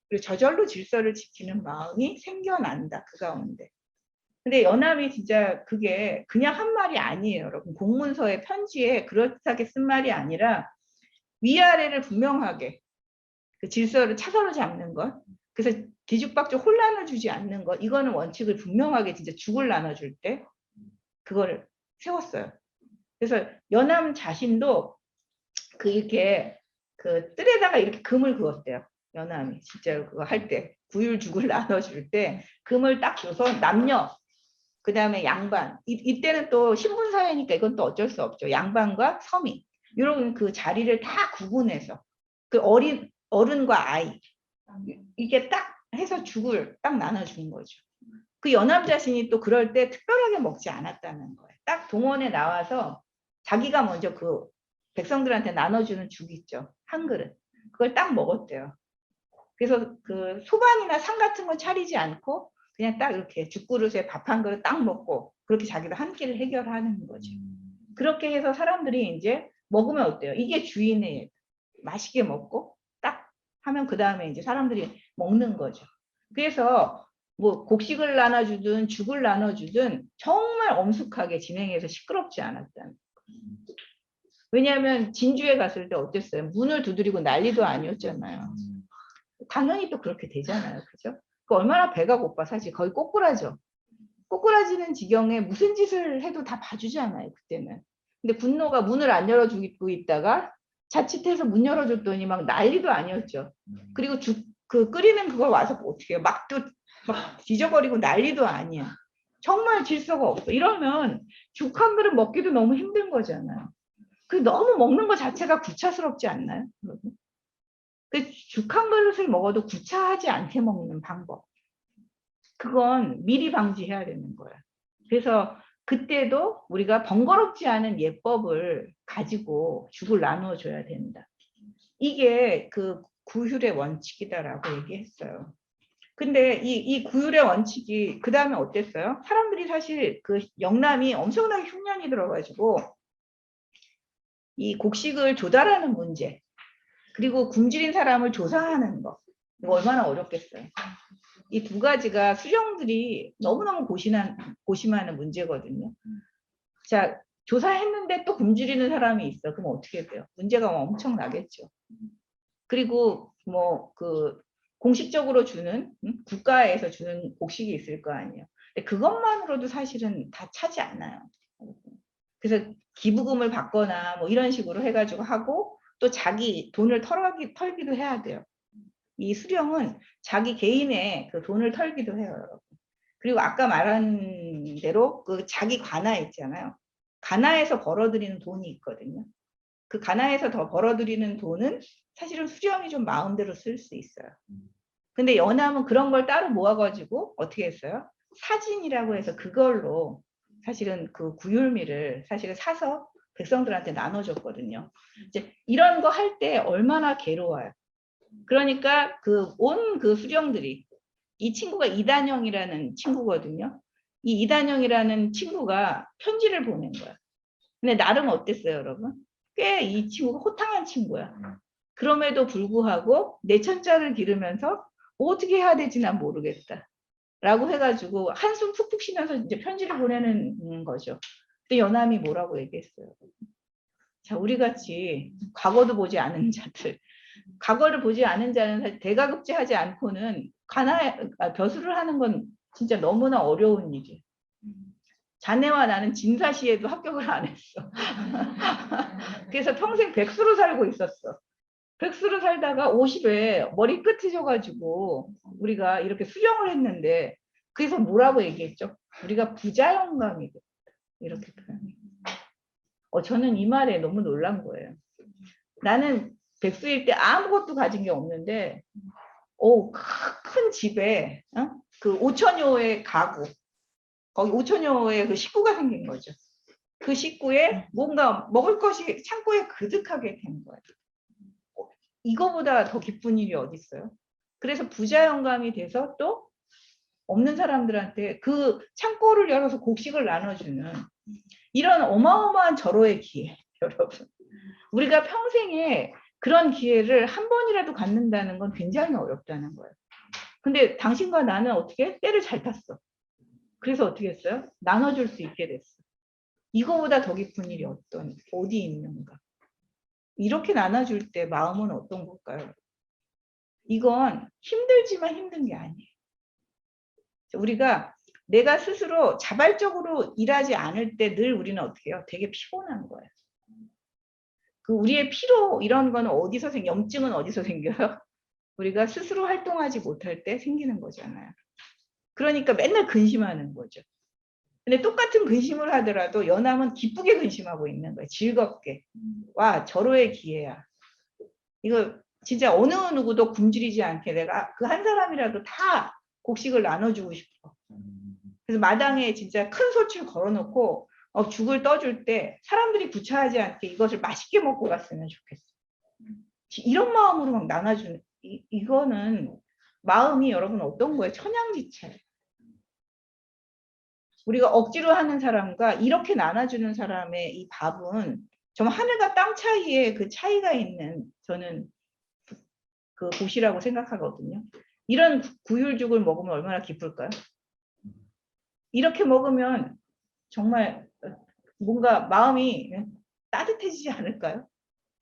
그리고 저절로 질서를 지키는 마음이 생겨난다, 그 가운데. 근데 연암이 진짜 그게 그냥 한 말이 아니에요, 여러분. 공문서의 편지에 그럴듯하게 쓴 말이 아니라 위아래를 분명하게 그 질서를 차서로 잡는 것. 그래서 뒤죽박죽 혼란을 주지 않는 것. 이거는 원칙을 분명하게 진짜 죽을 나눠줄 때 그거를 세웠어요. 그래서 연암 자신도 그 이렇게 그 뜰에다가 이렇게 금을 그었대요. 연암이 진짜로 그거 할 때 구율 죽을 나눠줄 때 금을 딱 줘서 남녀 그 다음에 양반 이때는 또 신분사회니까 이건 또 어쩔 수 없죠. 양반과 서민 이런 그 자리를 다 구분해서 그 어른과 아이 이게 딱 해서 죽을 딱 나눠준 거죠. 그 연암 자신이 또 그럴 때 특별하게 먹지 않았다는 거예요. 딱 동원에 나와서 자기가 먼저 그 백성들한테 나눠주는 죽 있죠. 한 그릇. 그걸 딱 먹었대요. 그래서 그 소반이나 상 같은 건 차리지 않고 그냥 딱 이렇게 죽그릇에 밥 한 그릇 딱 먹고 그렇게 자기도 한 끼를 해결하는 거죠. 그렇게 해서 사람들이 이제 먹으면 어때요? 이게 주인의 맛있게 먹고 딱 하면 그 다음에 이제 사람들이 먹는 거죠. 그래서 뭐 곡식을 나눠주든 죽을 나눠주든 정말 엄숙하게 진행해서 시끄럽지 않았다는. 왜냐하면 진주에 갔을 때 어땠어요? 문을 두드리고 난리도 아니었잖아요. 당연히 또 그렇게 되잖아요. 그죠? 그 얼마나 배가 고파. 사실 거의 꼬꾸라져. 꼬꾸라지는 지경에 무슨 짓을 해도 다 봐주잖아요. 그때는. 근데 분노가 문을 안 열어주고 있다가 자칫해서 문 열어줬더니 막 난리도 아니었죠. 그리고 그 끓이는 그걸 와서 어떻게 해요? 막 뒤져버리고 난리도 아니야. 정말 질서가 없어. 이러면 죽 한 그릇 먹기도 너무 힘든 거잖아요. 그 너무 먹는 것 자체가 구차스럽지 않나요? 그 죽 한 그릇을 먹어도 구차하지 않게 먹는 방법. 그건 미리 방지해야 되는 거야. 그래서 그때도 우리가 번거롭지 않은 예법을 가지고 죽을 나누어 줘야 된다. 이게 그 구휼의 원칙이다라고 얘기했어요. 근데 이 구휼의 원칙이 그 다음에 어땠어요? 사람들이 사실 그 영남이 엄청나게 흉년이 들어가지고 이 곡식을 조달하는 문제 그리고 굶주린 사람을 조사하는 거 이거 얼마나 어렵겠어요. 이 두 가지가 수령들이 너무너무 고심하는 문제거든요. 자, 조사했는데 또 굶주리는 사람이 있어. 그럼 어떻게 돼요? 문제가 엄청 나겠죠. 그리고 뭐 그 공식적으로 주는 국가에서 주는 곡식이 있을 거 아니에요. 근데 그것만으로도 사실은 다 차지 않아요. 그래서 기부금을 받거나 뭐 이런 식으로 해가지고 하고 또 자기 돈을 털기도 해야 돼요. 이 수령은 자기 개인의 그 돈을 털기도 해요, 여러분. 그리고 아까 말한 대로 그 자기 관아 있잖아요. 관아에서 벌어들이는 돈이 있거든요. 그 가나에서 더 벌어들이는 돈은 사실은 수령이 좀 마음대로 쓸 수 있어요. 근데 연암은 그런 걸 따로 모아가지고 어떻게 했어요? 사진이라고 해서 그걸로 사실은 그 구율미를 사실은 사서 백성들한테 나눠줬거든요. 이제 이런 거 할 때 얼마나 괴로워요. 그러니까 그 온 그 수령들이, 이 친구가 이단영이라는 친구거든요. 이 이단영이라는 친구가 편지를 보낸 거야. 근데 나름 어땠어요, 여러분? 꽤 이 친구가 호탕한 친구야. 그럼에도 불구하고 내천자를 기르면서 어떻게 해야 될지 난 모르겠다 라고 해가지고 한숨 푹푹 쉬면서 이제 편지를 보내는 거죠. 근데 연암이 뭐라고 얘기했어요? 자, 우리 같이 과거도 보지 않은 자들, 과거를 보지 않은 자는 사실 대가급제하지 않고는 벼슬을 하는 건 진짜 너무나 어려운 일이에요. 자네와 나는 진사시에도 합격을 안 했어. 그래서 평생 백수로 살고 있었어. 백수로 살다가 50에 머리 끝이 져가지고 우리가 이렇게 수령을 했는데, 그래서 뭐라고 얘기했죠? 우리가 부자 영감이 됐다. 이렇게 표현해요. 저는 이 말에 너무 놀란 거예요. 나는 백수일 때 아무것도 가진 게 없는데, 큰 집에 그 5천여의 가구, 거기 5천여의 그 식구가 생긴 거죠. 그 식구에 뭔가 먹을 것이 창고에 그득하게 된 거예요. 이거보다 더 기쁜 일이 어디 있어요? 그래서 부자 영감이 돼서 또 없는 사람들한테 그 창고를 열어서 곡식을 나눠주는 이런 어마어마한 절호의 기회, 여러분. 우리가 평생에 그런 기회를 한 번이라도 갖는다는 건 굉장히 어렵다는 거예요. 근데 당신과 나는 어떻게 때를 잘 탔어. 그래서 어떻게 했어요? 나눠줄 수 있게 됐어. 이거보다 더 기쁜 일이 어디 있는가. 이렇게 나눠줄 때 마음은 어떤 걸까요? 이건 힘들지만 힘든 게 아니에요. 우리가 내가 스스로 자발적으로 일하지 않을 때 늘 우리는 어떻게 해요? 되게 피곤한 거예요. 그 우리의 피로 이런 거는 어디서 염증은 어디서 생겨요? 우리가 스스로 활동하지 못할 때 생기는 거잖아요. 그러니까 맨날 근심하는 거죠. 근데 똑같은 근심을 하더라도 연암은 기쁘게 근심하고 있는 거예요. 즐겁게. 와, 절호의 기회야. 이거 진짜 어느 누구도 굶주리지 않게 내가 그 한 사람이라도 다 곡식을 나눠주고 싶어. 그래서 마당에 진짜 큰 솥을 걸어놓고 죽을 떠줄 때 사람들이 구차하지 않게 이것을 맛있게 먹고 갔으면 좋겠어. 이런 마음으로 막 나눠주는, 이거는 마음이 여러분 어떤 거예요? 천양지차예요. 우리가 억지로 하는 사람과 이렇게 나눠주는 사람의 이 밥은 정말 하늘과 땅 차이에 그 차이가 있는, 저는 그 곳이라고 생각하거든요. 이런 구율죽을 먹으면 얼마나 기쁠까요? 이렇게 먹으면 정말 뭔가 마음이 따뜻해지지 않을까요?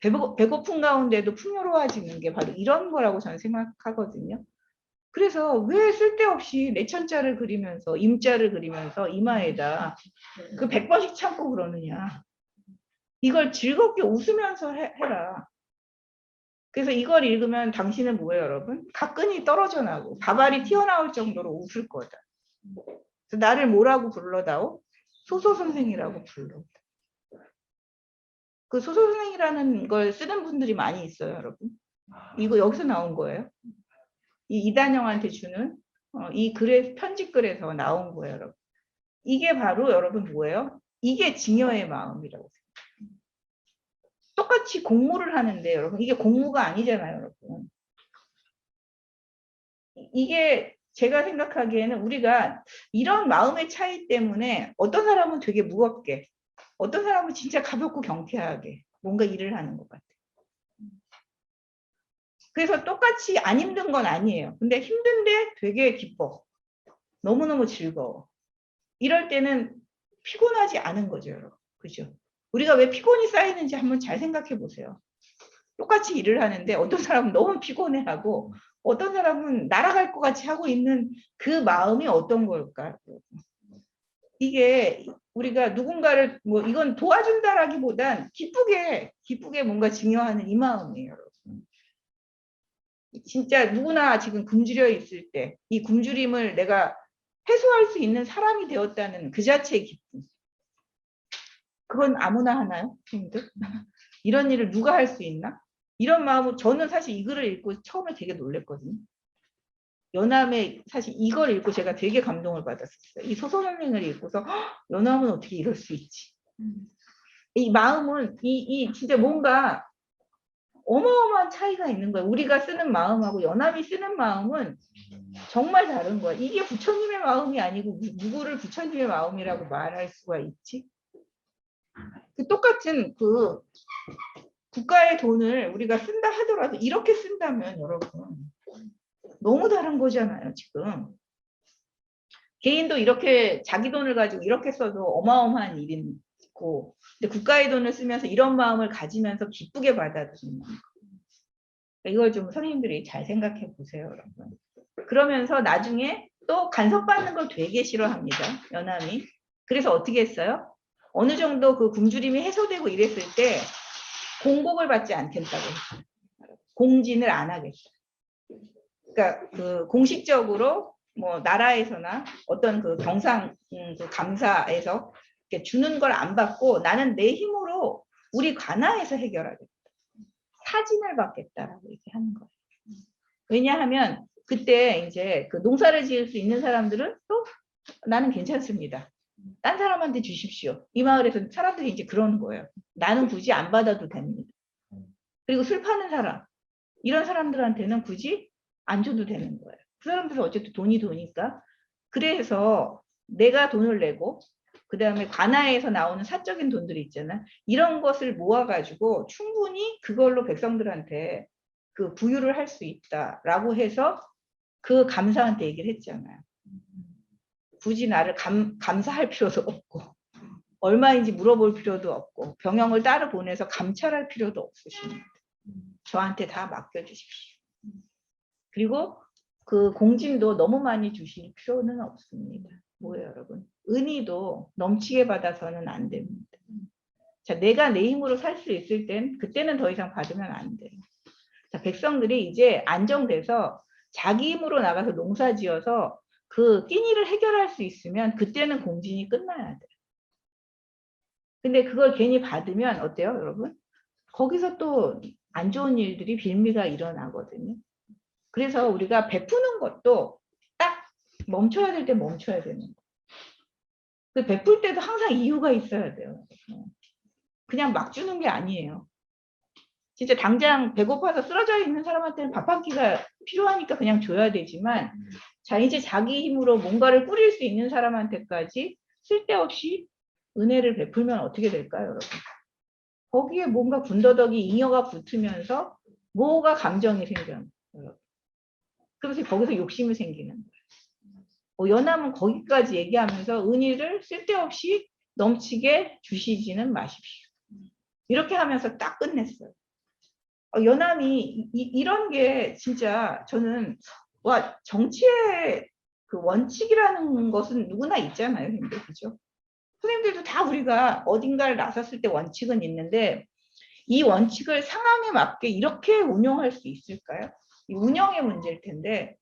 배고픈 가운데도 풍요로워지는 게 바로 이런 거라고 저는 생각하거든요. 그래서 왜 쓸데없이 내천자를 그리면서 임자를 그리면서 이마에다 그 100번씩 참고 그러느냐. 이걸 즐겁게 웃으면서 해라. 그래서 이걸 읽으면 당신은 뭐예요, 여러분? 가끈이 떨어져 나고 바발이 튀어나올 정도로 웃을 거다. 그래서 나를 뭐라고 불러다오? 소소선생이라고 불러. 그 소소선생이라는 걸 쓰는 분들이 많이 있어요, 여러분. 이거 여기서 나온 거예요. 이 이단영한테 주는 이 글의 편집글에서 나온 거예요, 여러분. 이게 바로 여러분 뭐예요? 이게 증여의 마음이라고 생각해요. 똑같이 공무를 하는데 여러분 이게 공무가 아니잖아요, 여러분. 이게 제가 생각하기에는 우리가 이런 마음의 차이 때문에 어떤 사람은 되게 무겁게, 어떤 사람은 진짜 가볍고 경쾌하게 뭔가 일을 하는 것 같아요. 그래서 똑같이 안 힘든 건 아니에요. 근데 힘든데 되게 기뻐. 너무너무 즐거워. 이럴 때는 피곤하지 않은 거죠, 여러분. 그죠? 우리가 왜 피곤이 쌓이는지 한번 잘 생각해 보세요. 똑같이 일을 하는데 어떤 사람은 너무 피곤해하고 어떤 사람은 날아갈 것 같이 하고 있는 그 마음이 어떤 걸까? 이게 우리가 누군가를 뭐 이건 도와준다라기보단 기쁘게 뭔가 증여하는 이 마음이에요, 여러분. 진짜 누구나 지금 굶주려 있을 때 이 굶주림을 내가 해소할 수 있는 사람이 되었다는 그 자체의 기쁨. 그건 아무나 하나요, 선생님들? 이런 일을 누가 할 수 있나? 이런 마음으로 저는 사실 이 글을 읽고 처음에 되게 놀랬거든요. 연암에 사실 이걸 읽고 제가 되게 감동을 받았었어요. 이 소설을 읽고서 연암은 어떻게 이럴 수 있지? 이 마음은 이 진짜 뭔가 어마어마한 차이가 있는 거예요. 우리가 쓰는 마음하고 연암이 쓰는 마음은 정말 다른 거야. 이게 부처님의 마음이 아니고 누구를 부처님의 마음이라고 말할 수가 있지? 똑같은 그 국가의 돈을 우리가 쓴다 하더라도 이렇게 쓴다면 여러분 너무 다른 거잖아요. 지금 개인도 이렇게 자기 돈을 가지고 이렇게 써도 어마어마한 일이고, 근데 국가의 돈을 쓰면서 이런 마음을 가지면서 기쁘게 받아들이는 거. 이걸 좀 선생님들이 잘 생각해 보세요, 여러분. 그러면서 나중에 또 간섭받는 걸 되게 싫어합니다, 연암이. 그래서 어떻게 했어요? 어느 정도 그 굶주림이 해소되고 이랬을 때 공복을 받지 않겠다고 했어요. 공진을 안 하겠다. 그러니까 그 공식적으로 뭐 나라에서나 어떤 그 경상 그 감사에서 이렇게 주는 걸 안 받고 나는 내 힘으로 우리 관아에서 해결하겠다. 사진을 받겠다라고 얘기하는 거예요. 왜냐하면 그때 이제 그 농사를 지을 수 있는 사람들은 또 나는 괜찮습니다. 딴 사람한테 주십시오. 이 마을에서 사람들이 이제 그러는 거예요. 나는 굳이 안 받아도 됩니다. 그리고 술 파는 사람, 이런 사람들한테는 굳이 안 줘도 되는 거예요. 그 사람들은 어쨌든 돈이 도니까. 그래서 내가 돈을 내고 그 다음에 관아에서 나오는 사적인 돈들이 있잖아. 이런 것을 모아가지고 충분히 그걸로 백성들한테 그 부유를 할 수 있다라고 해서 그 감사한테 얘기를 했잖아요. 굳이 나를 감사할 필요도 없고 얼마인지 물어볼 필요도 없고 병영을 따로 보내서 감찰할 필요도 없으십니다. 저한테 다 맡겨주십시오. 그리고 그 공진도 너무 많이 주실 필요는 없습니다. 뭐예요, 여러분? 은희도 넘치게 받아서는 안 됩니다. 자, 내가 내 힘으로 살 수 있을 땐 그때는 더 이상 받으면 안 돼요. 자, 백성들이 이제 안정돼서 자기 힘으로 나가서 농사 지어서 그 끼니를 해결할 수 있으면 그때는 공진이 끝나야 돼요. 근데 그걸 괜히 받으면 어때요, 여러분? 거기서 또 안 좋은 일들이 빌미가 일어나거든요. 그래서 우리가 베푸는 것도 딱 멈춰야 될 때 멈춰야 되는 거예요. 그 베풀 때도 항상 이유가 있어야 돼요. 그냥 막 주는 게 아니에요. 진짜 당장 배고파서 쓰러져 있는 사람한테는 밥 한 끼가 필요하니까 그냥 줘야 되지만, 자, 이제 자기 힘으로 뭔가를 꾸릴 수 있는 사람한테까지 쓸데없이 은혜를 베풀면 어떻게 될까요, 여러분? 거기에 뭔가 군더더기 잉여가 붙으면서 뭐가 감정이 생겨요. 그래서 거기서 욕심이 생기는 거예요. 연암은 거기까지 얘기하면서 은희를 쓸데없이 넘치게 주시지는 마십시오. 이렇게 하면서 딱 끝냈어요. 연암이 이런 게 진짜 저는 와 정치의 그 원칙이라는 것은 누구나 있잖아요. 근데 그죠? 선생님들도 다 우리가 어딘가를 나섰을 때 원칙은 있는데 이 원칙을 상황에 맞게 이렇게 운영할 수 있을까요? 이 운영의 문제일 텐데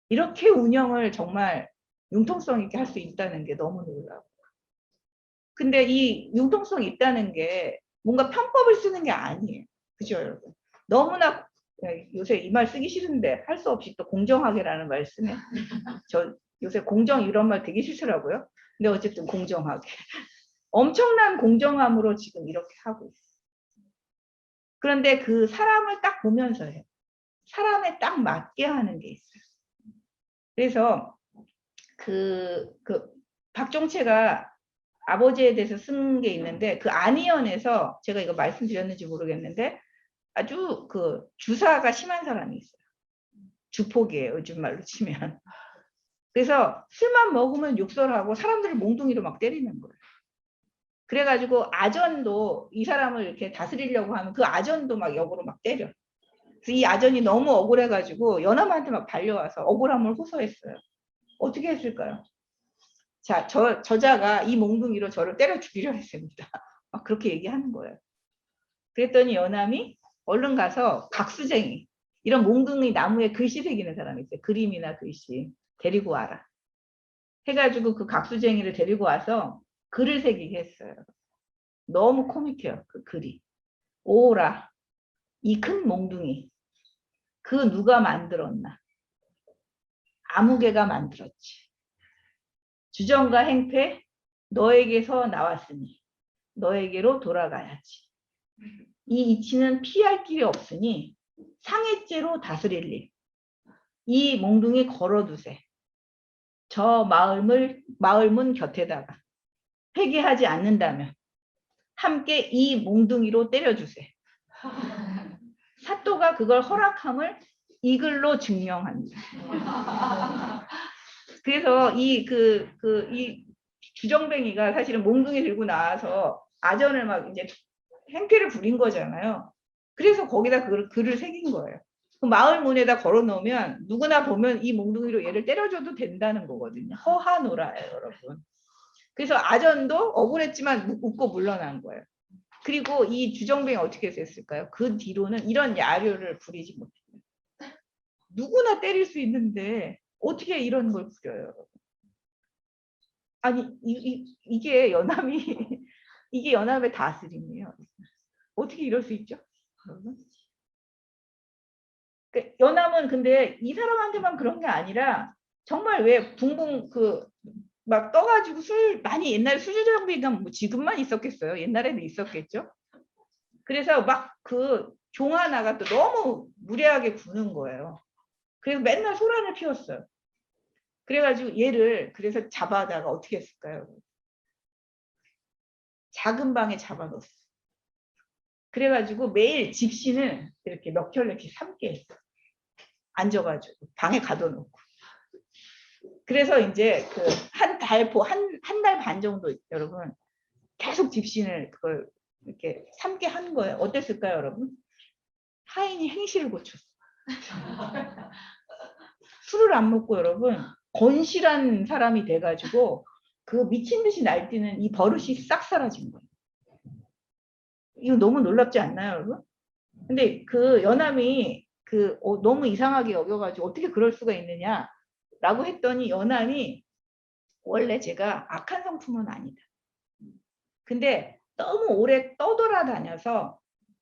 이렇게 운영을 정말 융통성 있게 할 수 있다는 게 너무 놀라워. 근데 이 융통성 있다는 게 뭔가 편법을 쓰는 게 아니에요. 그죠, 여러분? 너무나 요새 이 말 쓰기 싫은데 할 수 없이 또 공정하게라는 말 쓰네. 저 요새 공정 이런 말 되게 싫더라고요. 근데 어쨌든 공정하게. 엄청난 공정함으로 지금 이렇게 하고 있어요. 그런데 그 사람을 딱 보면서 해요. 사람에 딱 맞게 하는 게 있어요. 그래서 그 박종채가 아버지에 대해서 쓴 게 있는데 그 안희연에서 제가 이거 말씀드렸는지 모르겠는데 아주 그 주사가 심한 사람이 있어요. 주폭이에요, 요즘 말로 치면. 그래서 술만 먹으면 욕설하고 사람들을 몽둥이로 막 때리는 거예요. 그래가지고 아전도 이 사람을 이렇게 다스리려고 하면 그 아전도 막 역으로 막 때려. 그래서 이 아전이 너무 억울해가지고 연암한테 막 달려와서 억울함을 호소했어요. 어떻게 했을까요? 자, 저자가 이 몽둥이로 저를 때려 죽이려 했습니다. 막 그렇게 얘기하는 거예요. 그랬더니 연암이 얼른 가서 각수쟁이, 이런 몽둥이 나무에 글씨 새기는 사람이 있어요. 그림이나 글씨. 데리고 와라. 해가지고 그 각수쟁이를 데리고 와서 글을 새기게 했어요. 너무 코믹해요, 그 글이. 오라, 이 큰 몽둥이, 그 누가 만들었나? 아무개가 만들었지. 주정과 행패, 너에게서 나왔으니 너에게로 돌아가야지. 이 이치는 피할 길이 없으니 상해죄로 다스릴 일. 이 몽둥이 걸어두세. 저 마을문 곁에다가 회개하지 않는다면 함께 이 몽둥이로 때려주세. 사또가 그걸 허락함을 이 글로 증명한다. 그래서 이 주정뱅이가 사실은 몽둥이 들고 나와서 아전을 막 이제 행패를 부린 거잖아요. 그래서 거기다 글을 새긴 거예요. 그 마을 문에다 걸어 놓으면 누구나 보면 이 몽둥이로 얘를 때려줘도 된다는 거거든요. 허하노라예요, 여러분. 그래서 아전도 억울했지만 웃고 물러난 거예요. 그리고 이 주정뱅이 어떻게 됐을까요? 그 뒤로는 이런 야료를 부리지 못해요. 누구나 때릴 수 있는데 어떻게 이런 걸 부려요? 아니 이게 연암이 이게 연암의 다스림이에요. 어떻게 이럴 수 있죠? 연암은 근데 이 사람한테만 그런 게 아니라 정말 왜 붕붕 막 떠가지고 술 많이 옛날에 술주정뱅이가 뭐 지금만 있었겠어요? 옛날에는 있었겠죠? 그래서 막 종 하나가 또 너무 무례하게 구는 거예요. 그래서 맨날 소란을 피웠어요. 그래가지고 얘를 그래서 잡아다가 어떻게 했을까요? 작은 방에 잡아놓았어. 그래가지고 매일 집신을 이렇게 몇 켤레 이렇게 삼게 했어. 앉아가지고 방에 가둬놓고. 그래서 이제 한 달 반 정도 여러분 계속 집신을 그걸 이렇게 삼게 한 거예요. 어땠을까요, 여러분? 하인이 행실을 고쳤어. 술을 안 먹고 여러분 건실한 사람이 돼가지고 그 미친 듯이 날뛰는 이 버릇이 싹 사라진 거예요. 이거 너무 놀랍지 않나요, 여러분? 근데 연암이 너무 이상하게 여겨가지고 어떻게 그럴 수가 있느냐라고 했더니 연암이 원래 제가 악한 성품은 아니다. 근데 너무 오래 떠돌아다녀서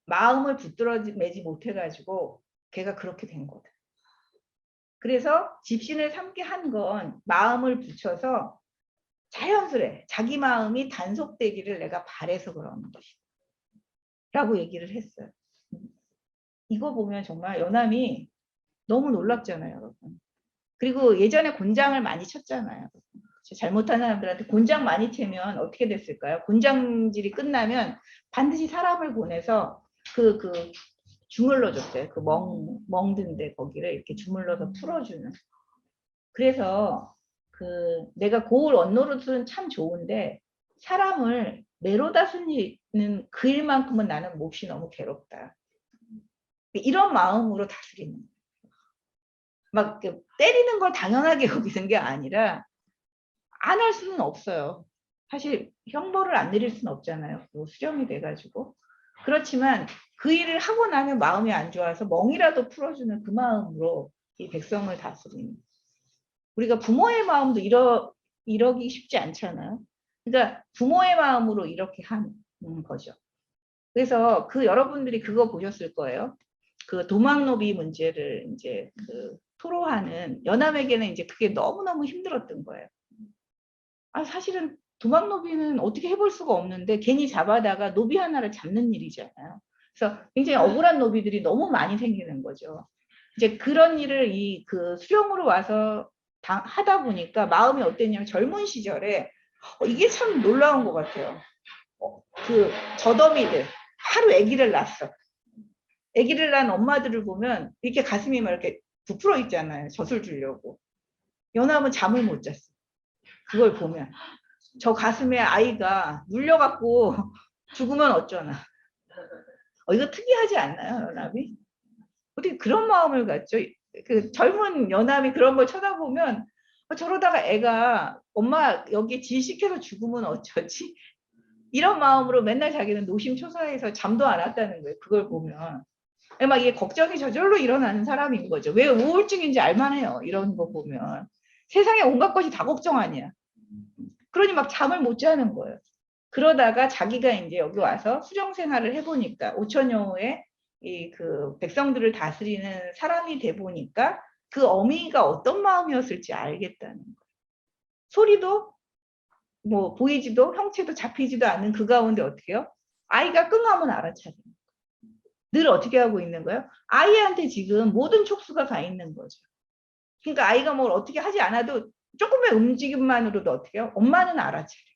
마음을 붙들어매지 못해가지고 걔가 그렇게 된 거다. 그래서 집신을 삼게 한 건 마음을 붙여서 자연스레 자기 마음이 단속되기를 내가 바래서 그러는 것이다. 라고 얘기를 했어요. 이거 보면 정말 연암이 너무 놀랍잖아요, 여러분. 그리고 예전에 곤장을 많이 쳤잖아요. 잘못한 사람들한테 곤장 많이 채면 어떻게 됐을까요? 곤장질이 끝나면 반드시 사람을 보내서 주물러 줬어요. 멍든데 거기를 이렇게 주물러서 풀어주는. 그래서 내가 고을 언노릇은 참 좋은데 사람을 매로다 숨기는 그 일만큼은 나는 몹시 너무 괴롭다. 이런 마음으로 다스리는 거예요. 막 때리는 걸 당연하게 여기는 게 아니라 안 할 수는 없어요. 사실 형벌을 안 내릴 수는 없잖아요. 수령이 돼가지고. 그렇지만 그 일을 하고 나면 마음이 안 좋아서 멍이라도 풀어주는 그 마음으로 이 백성을 다스리는. 우리가 부모의 마음도 이러기 쉽지 않잖아요. 그러니까 부모의 마음으로 이렇게 하는 거죠. 그래서 여러분들이 그거 보셨을 거예요. 도망노비 문제를 이제 토로하는 연암에게는 이제 그게 너무너무 힘들었던 거예요. 사실은 도망노비는 어떻게 해볼 수가 없는데 괜히 잡아다가 노비 하나를 잡는 일이잖아요. 그래서 굉장히 억울한 노비들이 너무 많이 생기는 거죠. 이제 그런 일을 수령으로 와서 하다 보니까 마음이 어땠냐면 젊은 시절에 이게 참 놀라운 것 같아요. 저더미들 하루 아기를 낳았어. 아기를 낳은 엄마들을 보면 이렇게 가슴이 막 이렇게 부풀어 있잖아요. 젖을 주려고. 연암은 잠을 못 잤어. 그걸 보면 저 가슴에 아이가 눌려갖고 죽으면 어쩌나. 이거 특이하지 않나요, 연암이? 어떻게 그런 마음을 갖죠? 젊은 연암이 그런 걸 쳐다보면 저러다가 애가 엄마 여기 질식해서 죽으면 어쩌지? 이런 마음으로 맨날 자기는 노심초사해서 잠도 안 왔다는 거예요. 그걸 보면. 막 이게 걱정이 저절로 일어나는 사람인 거죠. 왜 우울증인지 알만해요. 이런 거 보면. 세상에 온갖 것이 다 걱정 아니야. 그러니 막 잠을 못 자는 거예요. 그러다가 자기가 이제 여기 와서 수령 생활을 해보니까 5천여호의 이 그 백성들을 다스리는 사람이 돼 보니까 그 어미가 어떤 마음이었을지 알겠다는 거예요. 소리도 뭐 보이지도 형체도 잡히지도 않는 그 가운데 어떻게 해요? 아이가 끙하면 알아차려요. 늘 어떻게 하고 있는 거예요? 아이한테 지금 모든 촉수가 가 있는 거죠. 그러니까 아이가 뭘 어떻게 하지 않아도 조금의 움직임만으로도 어떻게 해요? 엄마는 알아차려요.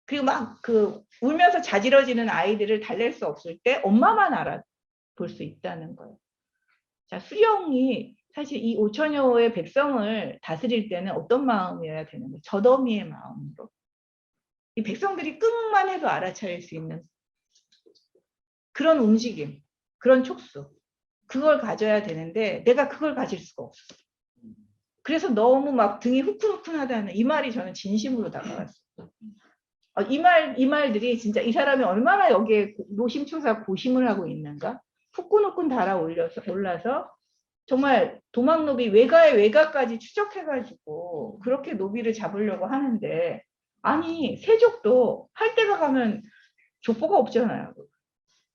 그리고 막 그 울면서 자지러지는 아이들을 달랠 수 없을 때 엄마만 알아볼 수 있다는 거예요. 자, 수령이 사실 이 5천여호의 백성을 다스릴 때는 어떤 마음이어야 되는 거예요? 젖어미의 마음으로. 이 백성들이 끙만 해도 알아차릴 수 있는 그런 움직임, 그런 촉수. 그걸 가져야 되는데 내가 그걸 가질 수가 없어. 그래서 너무 막 등이 후끈후끈하다는 이 말이 저는 진심으로 다가왔어요. 이 말들이 진짜 이 사람이 얼마나 여기에 노심초사 고심을 하고 있는가? 후끈후끈 올라서 정말 도망노비 외가의 외가까지 추적해가지고 그렇게 노비를 잡으려고 하는데 아니 세족도 할 때가 가면 족보가 없잖아요.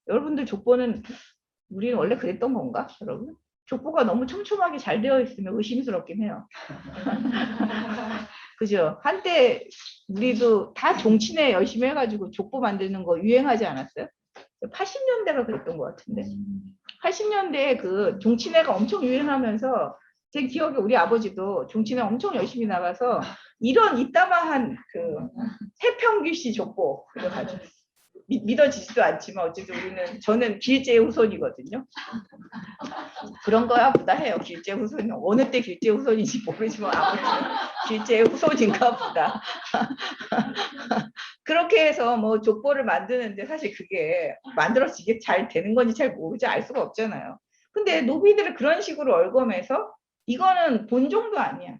여러분들 족보는 우리는 원래 그랬던 건가 여러분? 족보가 너무 촘촘하게 잘 되어 있으면 의심스럽긴 해요. 그죠? 한때 우리도 다 종친회 열심히 해가지고 족보 만드는 거 유행하지 않았어요? 80년대가 그랬던 것 같은데 80년대에 그 종친회가 엄청 유행하면서 제 기억에 우리 아버지도 종친회 엄청 열심히 나가서 이런 이따마한 그 태평규씨 족보 그거 가지고 믿어지지도 않지만 어쨌든 저는 길제의 후손이거든요. 그런 거야 보다 해요. 길제 후손이 어느 때 길제 후손인지 모르지만 아무튼 길제의 후손인가 보다. 그렇게 해서 뭐 족보를 만드는데 사실 그게 만들어지게 잘 되는 건지 잘 모르지 알 수가 없잖아요. 근데 노비들을 그런 식으로 얼검해서 이거는 본종도 아니야.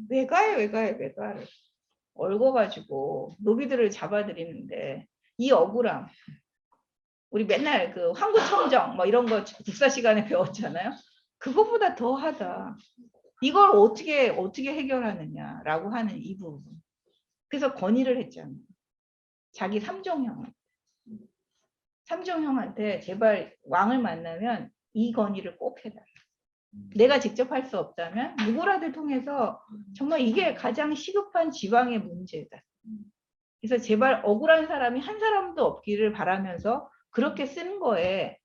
외가를 얼궈가지고 노비들을 잡아들이는데 이 억울함. 우리 맨날 그 황구청정 뭐 이런 거 국사 시간에 배웠잖아요. 그거보다 더 하다. 이걸 어떻게 해결하느냐라고 하는 이 부분. 그래서 건의를 했잖아요. 자기 삼종형한테 제발 왕을 만나면 이 건의를 꼭 해달라. 내가 직접 할 수 없다면 누구라도 통해서 정말 이게 가장 시급한 지방의 문제다. 그래서 제발 억울한 사람이 한 사람도 없기를 바라면서 그렇게 쓰는 거에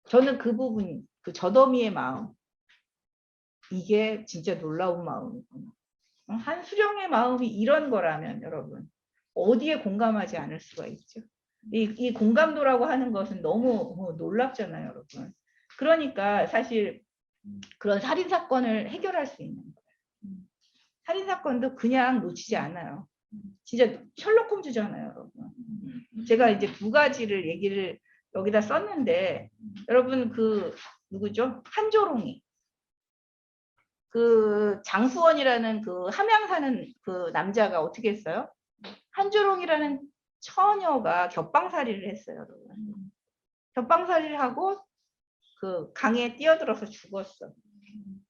저는 그 부분, 그 저더미의 마음 이게 진짜 놀라운 마음이구나. 한 수령의 마음이 이런 거라면 여러분 어디에 공감하지 않을 수가 있죠. 이 공감도라고 하는 것은 너무 놀랍잖아요, 여러분. 그러니까 사실 그런 살인사건을 해결할 수 있는 거예요. 살인사건도 그냥 놓치지 않아요. 진짜 셜록 홈즈잖아요, 여러분. 제가 이제 두 가지를 얘기를 여기다 썼는데 여러분 그 누구죠? 한조롱이. 그 장수원이라는 그 함양 사는 그 남자가 어떻게 했어요? 한조롱이라는 처녀가 겹방살이를 했어요, 여러분. 겹방살이를 하고 그 강에 뛰어들어서 죽었어.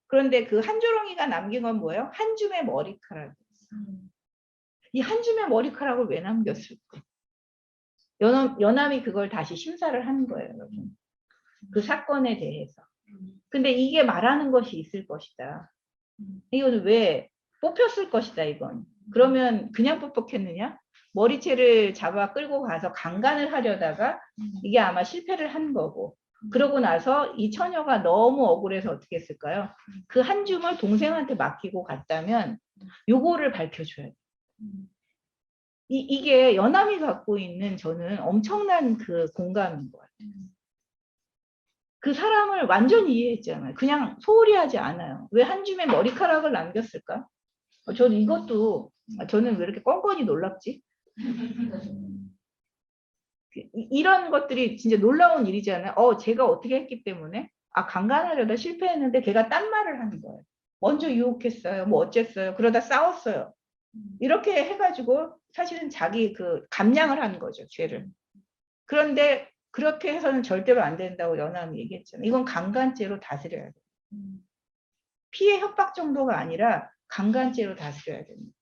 그런데 그 한조롱이가 남긴 건 뭐예요? 한 줌의 머리카락. 이 한 줌의 머리카락을 왜 남겼을까? 연암이 그걸 다시 심사를 한 거예요, 여러분. 그 사건에 대해서. 근데 이게 말하는 것이 있을 것이다. 이거는 왜 뽑혔을 것이다, 이건. 그러면 그냥 뽑혔겠느냐? 머리채를 잡아 끌고 가서 강간을 하려다가 이게 아마 실패를 한 거고. 그러고 나서 이 처녀가 너무 억울해서 어떻게 했을까요? 그 한 줌을 동생한테 맡기고 갔다면 요거를 밝혀줘야 돼. 이게 연암이 갖고 있는 저는 엄청난 그 공감인 것 같아요. 그 사람을 완전히 이해했잖아요. 그냥 소홀히 하지 않아요. 왜 한 줌의 머리카락을 남겼을까? 저는 이것도 저는 왜 이렇게 껌껌이 놀랍지? 이런 것들이 진짜 놀라운 일이잖아요. 제가 어떻게 했기 때문에 강간하려다 실패했는데 걔가 딴 말을 하는 거예요. 먼저 유혹했어요. 뭐 어쨌어요. 그러다 싸웠어요. 이렇게 해가지고 사실은 자기 그 감량을 하는 거죠. 죄를. 그런데 그렇게 해서는 절대로 안 된다고 연암이 얘기했잖아요. 이건 강간죄로 다스려야 돼요. 피해 협박 정도가 아니라 강간죄로 다스려야 됩니다.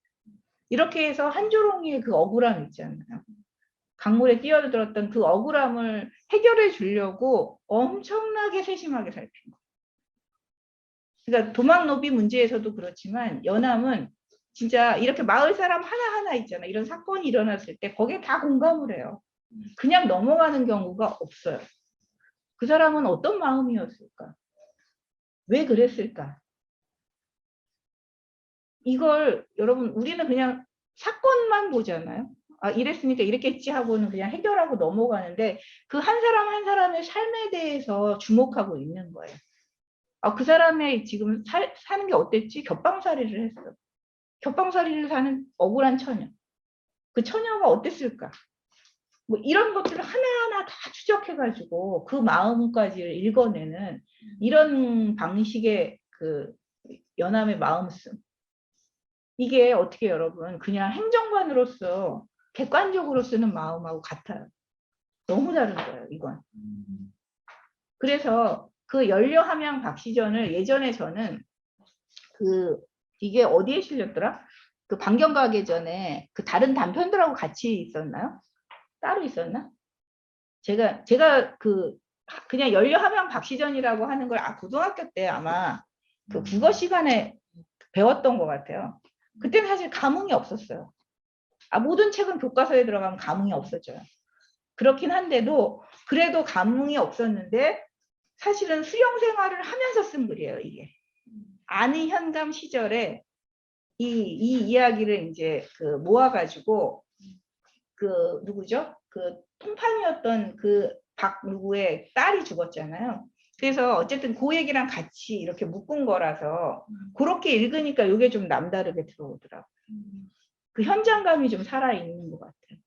이렇게 해서 한조롱이의 그 억울함 있잖아요. 강물에 뛰어들었던 그 억울함을 해결해 주려고 엄청나게 세심하게 살핀 거예요. 그러니까 도망노비 문제에서도 그렇지만 연암은 진짜 이렇게 마을 사람 하나하나 있잖아. 이런 사건이 일어났을 때 거기에 다 공감을 해요. 그냥 넘어가는 경우가 없어요. 그 사람은 어떤 마음이었을까? 왜 그랬을까? 이걸 여러분 우리는 그냥 사건만 보잖아요. 아, 이랬으니까 이랬겠지 하고는 그냥 해결하고 넘어가는데 그 한 사람 한 사람의 삶에 대해서 주목하고 있는 거예요. 아, 그 사람의 지금 사는 게 어땠지? 겹방살이를 했어. 겹방살이를 사는 억울한 처녀. 그 처녀가 어땠을까? 뭐 이런 것들을 하나하나 다 추적해가지고 그 마음까지 읽어내는 이런 방식의 그 연암의 마음씀. 이게 어떻게 여러분 그냥 행정관으로서 객관적으로 쓰는 마음하고 같아요. 너무 다른 거예요, 이건. 그래서 그 연려함양 박시전을 예전에 저는 이게 어디에 실렸더라? 그 반경가기 전에 그 다른 단편들하고 같이 있었나요? 따로 있었나? 제가 그냥 연려함양 박시전이라고 하는 걸 고등학교 때 아마 그 국어 시간에 배웠던 것 같아요. 그때는 사실 감흥이 없었어요. 모든 책은 교과서에 들어가면 감흥이 없어져요. 그렇긴 한데도 그래도 감흥이 없었는데 사실은 수영 생활을 하면서 쓴 글이에요, 이게. 안의 현감 시절에 이 이야기를 이제 모아가지고 누구죠? 그 통판이었던 그 박 누구의 딸이 죽었잖아요. 그래서 어쨌든 그 얘기랑 같이 이렇게 묶은 거라서 그렇게 읽으니까 이게 좀 남다르게 들어오더라고요. 그 현장감이 좀 살아있는 것 같아요.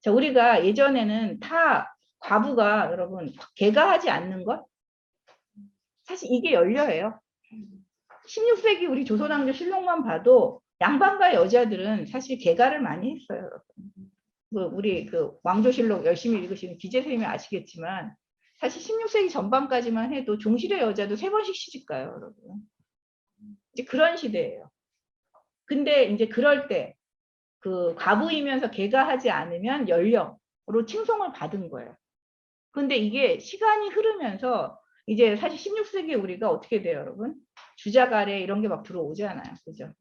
자, 우리가 예전에는 다 과부가 여러분 개가하지 않는 것? 사실 이게 연려예요. 16세기 우리 조선왕조 실록만 봐도 양반과 여자들은 사실 개가를 많이 했어요. 우리 왕조실록 열심히 읽으시는 기재 선생님이 아시겠지만 사실 16세기 전반까지만 해도 종실의 여자도 3번씩 시집가요, 여러분. 이제 그런 시대예요. 근데 이제 그럴 때 과부이면서 개가하지 않으면 연령으로 칭송을 받은 거예요. 근데 이게 시간이 흐르면서 이제 사실 16세기에 우리가 어떻게 돼요, 여러분? 주자가래 이런 게 막 들어오잖아요. 그죠?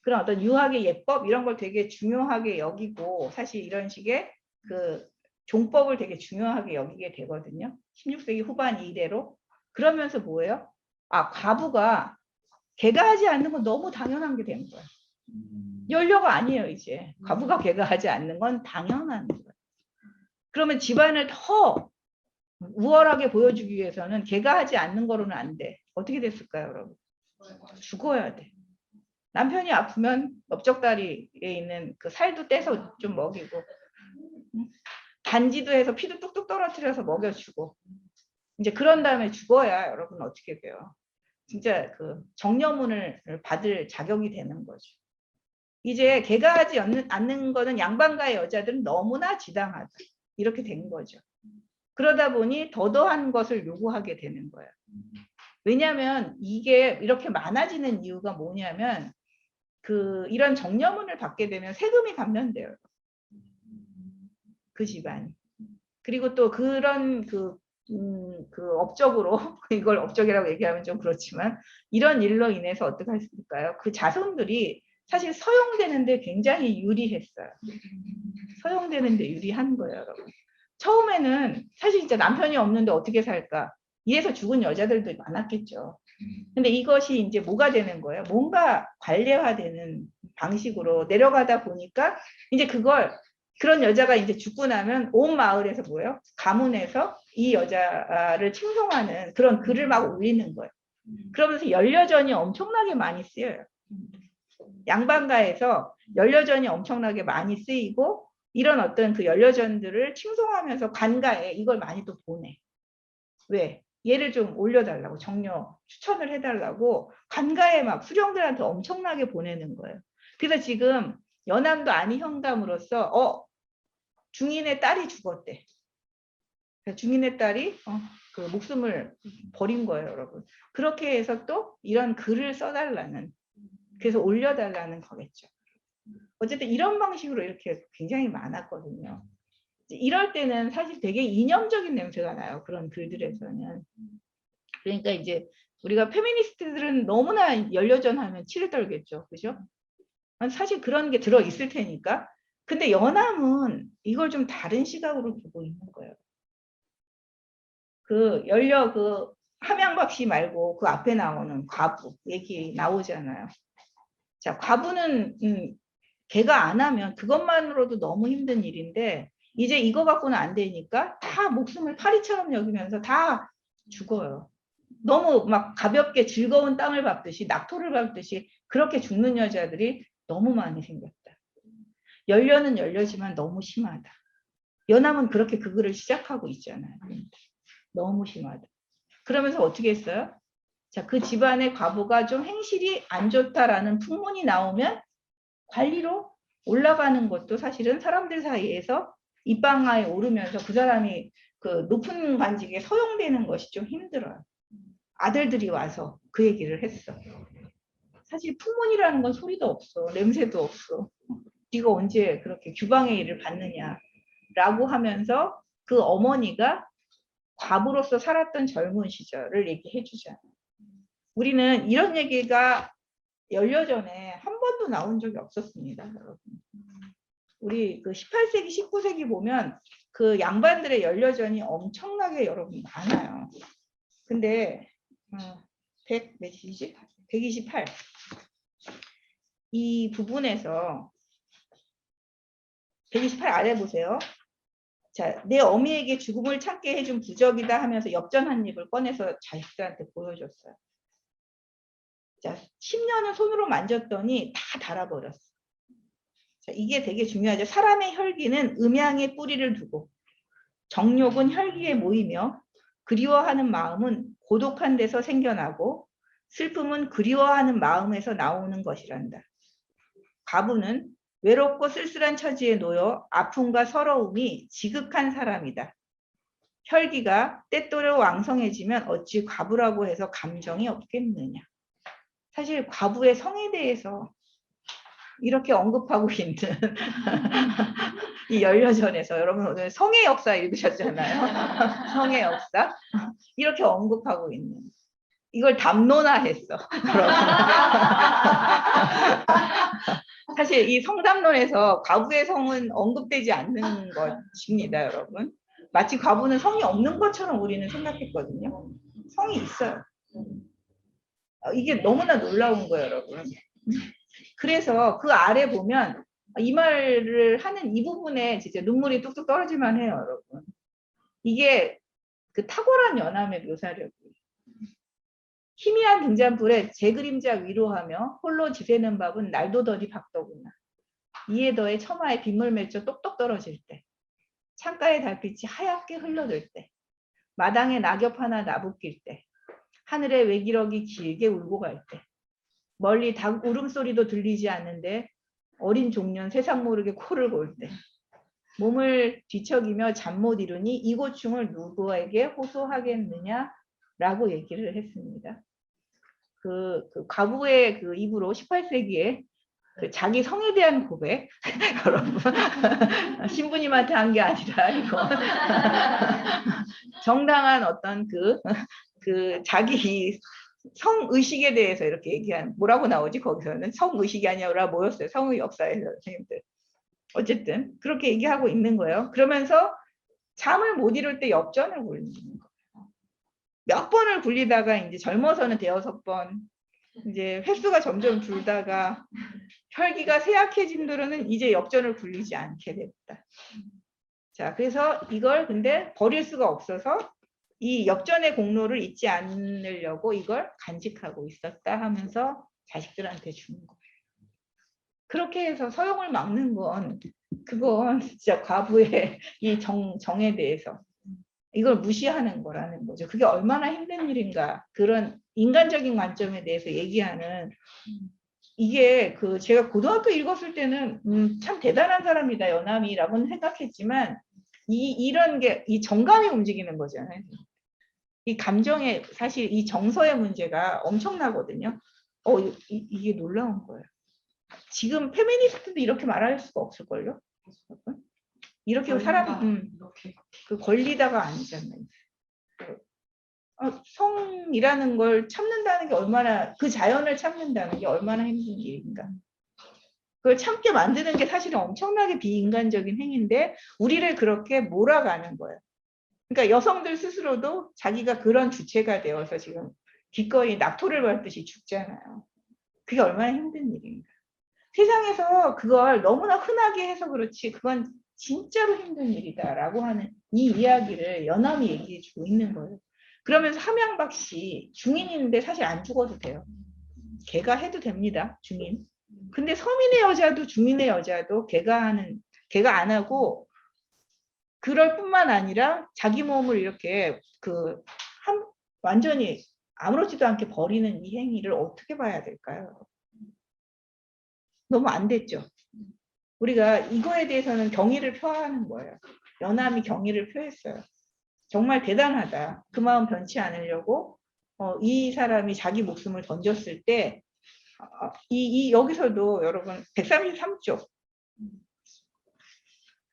그런 어떤 유학의 예법 이런 걸 되게 중요하게 여기고 사실 이런 식의 종법을 되게 중요하게 여기게 되거든요. 16세기 후반 이래로. 그러면서 뭐예요? 과부가 개가하지 않는 건 너무 당연한 게 된 거예요. 연료가 아니에요, 이제. 과부가 개가하지 않는 건 당연한 거예요. 그러면 집안을 더 우월하게 보여주기 위해서는 개가하지 않는 거로는 안 돼. 어떻게 됐을까요, 여러분? 죽어야 돼. 남편이 아프면 넓적다리에 있는 그 살도 떼서 좀 먹이고 단지도 해서 피도 뚝뚝 떨어뜨려서 먹여주고 이제 그런 다음에 죽어야 여러분 어떻게 돼요? 진짜 정려문을 받을 자격이 되는 거죠. 이제 개가하지 않는 거는 양반가의 여자들은 너무나 지당하다. 이렇게 된 거죠. 그러다 보니 더더한 것을 요구하게 되는 거예요. 왜냐하면 이게 이렇게 많아지는 이유가 뭐냐면 이런 정려문을 받게 되면 세금이 감면돼요. 그 집안이. 그리고 또 그런 업적으로 이걸 업적이라고 얘기하면 좀 그렇지만 이런 일로 인해서 어떻게 했을까요? 그 자손들이 사실 서용되는데 굉장히 유리했어요. 서용되는데 유리한 거예요, 여러분. 처음에는 사실 진짜 남편이 없는데 어떻게 살까? 이래서 죽은 여자들도 많았겠죠. 근데 이것이 이제 뭐가 되는 거예요? 뭔가 관례화되는 방식으로 내려가다 보니까 이제 그런 여자가 이제 죽고 나면 온 마을에서 뭐예요? 가문에서 이 여자를 칭송하는 그런 글을 막 올리는 거예요. 그러면서 연려전이 엄청나게 많이 쓰여요. 양반가에서 연려전이 엄청나게 많이 쓰이고 이런 어떤 그 연려전들을 칭송하면서 관가에 이걸 많이 또 보내. 왜? 얘를 좀 올려달라고 정려 추천을 해달라고 관가에 막 수령들한테 엄청나게 보내는 거예요. 그래서 지금 연암도 안의 현감으로서 중인의 딸이 죽었대. 중인의 딸이 그 목숨을 버린 거예요, 여러분. 그렇게 해서 또 이런 글을 써달라는, 그래서 올려달라는 거겠죠. 어쨌든 이런 방식으로 이렇게 굉장히 많았거든요. 이럴 때는 사실 되게 이념적인 냄새가 나요. 그런 글들에서는. 그러니까 이제 우리가 페미니스트들은 너무나 연려전하면 치를 떨겠죠. 그죠? 사실 그런 게 들어있을 테니까. 근데 연함은 이걸 좀 다른 시각으로 보고 있는 거예요. 그 함양박 씨 말고 그 앞에 나오는 과부 얘기 나오잖아요. 자, 과부는 걔가 안 하면 그것만으로도 너무 힘든 일인데 이제 이거 갖고는 안 되니까 다 목숨을 파리처럼 여기면서 다 죽어요. 너무 막 가볍게 즐거운 땅을 밟듯이 낙토를 밟듯이 그렇게 죽는 여자들이 너무 많이 생겼다. 연려는 연려지만 너무 심하다. 연함은 그렇게 그 글을 시작하고 있잖아요. 너무 심하다. 그러면서 어떻게 했어요? 자, 그 집안의 과부가 좀 행실이 안 좋다라는 풍문이 나오면 관리로 올라가는 것도 사실은 사람들 사이에서 입방아에 오르면서 그 사람이 그 높은 관직에 서용되는 것이 좀 힘들어요. 아들들이 와서 그 얘기를 했어. 사실 풍문이라는 건 소리도 없어. 냄새도 없어. 네가 언제 그렇게 규방의 일을 받느냐라고 하면서 그 어머니가 과부로서 살았던 젊은 시절을 얘기해 주잖아요. 우리는 이런 얘기가 연려전에 한 번도 나온 적이 없었습니다, 여러분. 우리 그 18세기, 19세기 보면 그 양반들의 연려전이 엄청나게 여러분 많아요. 근데 128. 이 부분에서 128 아래 보세요. 자, 내 어미에게 죽음을 참게 해준 부적이다 하면서 엽전 한 입을 꺼내서 자식들한테 보여줬어요. 자, 10년을 손으로 만졌더니 다 닳아버렸어. 자, 이게 되게 중요하죠. 사람의 혈기는 음양에 뿌리를 두고 정욕은 혈기에 모이며 그리워하는 마음은 고독한 데서 생겨나고 슬픔은 그리워하는 마음에서 나오는 것이란다. 과부는 외롭고 쓸쓸한 처지에 놓여 아픔과 서러움이 지극한 사람이다. 혈기가 때때로 왕성해지면 어찌 과부라고 해서 감정이 없겠느냐. 사실 과부의 성에 대해서 이렇게 언급하고 있는 이 연려전에서 여러분 오늘 성의 역사 읽으셨잖아요. 성의 역사 이렇게 언급하고 있는 이걸 담론화했어. 사실 이 성담론에서 과부의 성은 언급되지 않는 것입니다, 여러분. 마치 과부는 성이 없는 것처럼 우리는 생각했거든요. 성이 있어요. 이게 너무나 놀라운 거예요, 여러분. 그래서 그 아래 보면 이 말을 하는 이 부분에 진짜 눈물이 뚝뚝 떨어질만 해요, 여러분. 이게 그 탁월한 연함의 묘사력이. 희미한 등잔불에 제 그림자 위로하며 홀로 지새는 밥은 날도 더디 박더구나. 이에 더해 처마에 빗물 맺혀 똑똑 떨어질 때, 창가의 달빛이 하얗게 흘러들 때, 마당에 낙엽 하나 나부낄 때, 하늘에 외기럭이 길게 울고 갈 때, 멀리 닭 울음소리도 들리지 않는데 어린 종년 세상 모르게 코를 골 때, 몸을 뒤척이며 잠 못 이루니 이 고충을 누구에게 호소하겠느냐라고 얘기를 했습니다. 그 과부의 그 입으로 18세기에 그 자기 성에 대한 고백 여러분 신부님한테 한 게 아니라 이거 정당한 어떤 그 자기 성의식에 대해서 이렇게 얘기한 뭐라고 나오지 거기서는 성의식이 아니라 뭐였어요 성의 역사에서 선생님들 어쨌든 그렇게 얘기하고 있는 거예요. 그러면서 잠을 못 이룰 때 엽전을 굴리는 거예요. 몇 번을 굴리다가 이제 젊어서는 6번 이제 횟수가 점점 줄다가 혈기가 쇠약해진 들은 이제 엽전을 굴리지 않게 됐다. 자, 그래서 이걸 근데 버릴 수가 없어서 이 엽전의 공로를 잊지 않으려고 이걸 간직하고 있었다 하면서 자식들한테 주는 거예요. 그렇게 해서 서용을 막는 건 그건 진짜 과부의 이 정에 대해서 이걸 무시하는 거라는 거죠. 그게 얼마나 힘든 일인가 그런 인간적인 관점에 대해서 얘기하는 이게 그 제가 고등학교 읽었을 때는 참 대단한 사람이다 연함이라고는 생각했지만 이런 게 이 정감이 움직이는 거잖아요. 이 감정의 사실 이 정서의 문제가 엄청나거든요. 이게 놀라운 거예요. 지금 페미니스트도 이렇게 말할 수가 없을걸요? 이렇게 사람 그 걸리다가 아니잖아요. 성이라는 걸 참는다는 게 얼마나, 그 자연을 참는다는 게 얼마나 힘든 일인가. 그걸 참게 만드는 게 사실은 엄청나게 비인간적인 행위인데 우리를 그렇게 몰아가는 거예요. 그러니까 여성들 스스로도 자기가 그런 주체가 되어서 지금 기꺼이 낙토를 밟듯이 죽잖아요. 그게 얼마나 힘든 일인가. 세상에서 그걸 너무나 흔하게 해서 그렇지 그건 진짜로 힘든 일이다라고 하는 이 이야기를 연암이 얘기해 주고 있는 거예요. 그러면서 함양박 씨 중인인데 사실 안 죽어도 돼요. 걔가 해도 됩니다. 중인. 근데 서민의 여자도 중인의 여자도 걔가 안 하고 그럴 뿐만 아니라 자기 몸을 이렇게 완전히 아무렇지도 않게 버리는 이 행위를 어떻게 봐야 될까요? 너무 안 됐죠. 우리가 이거에 대해서는 경의를 표하는 거예요. 연암이 경의를 표했어요. 정말 대단하다. 그 마음 변치 않으려고 이 사람이 자기 목숨을 던졌을 때 여기서도 여러분 133쪽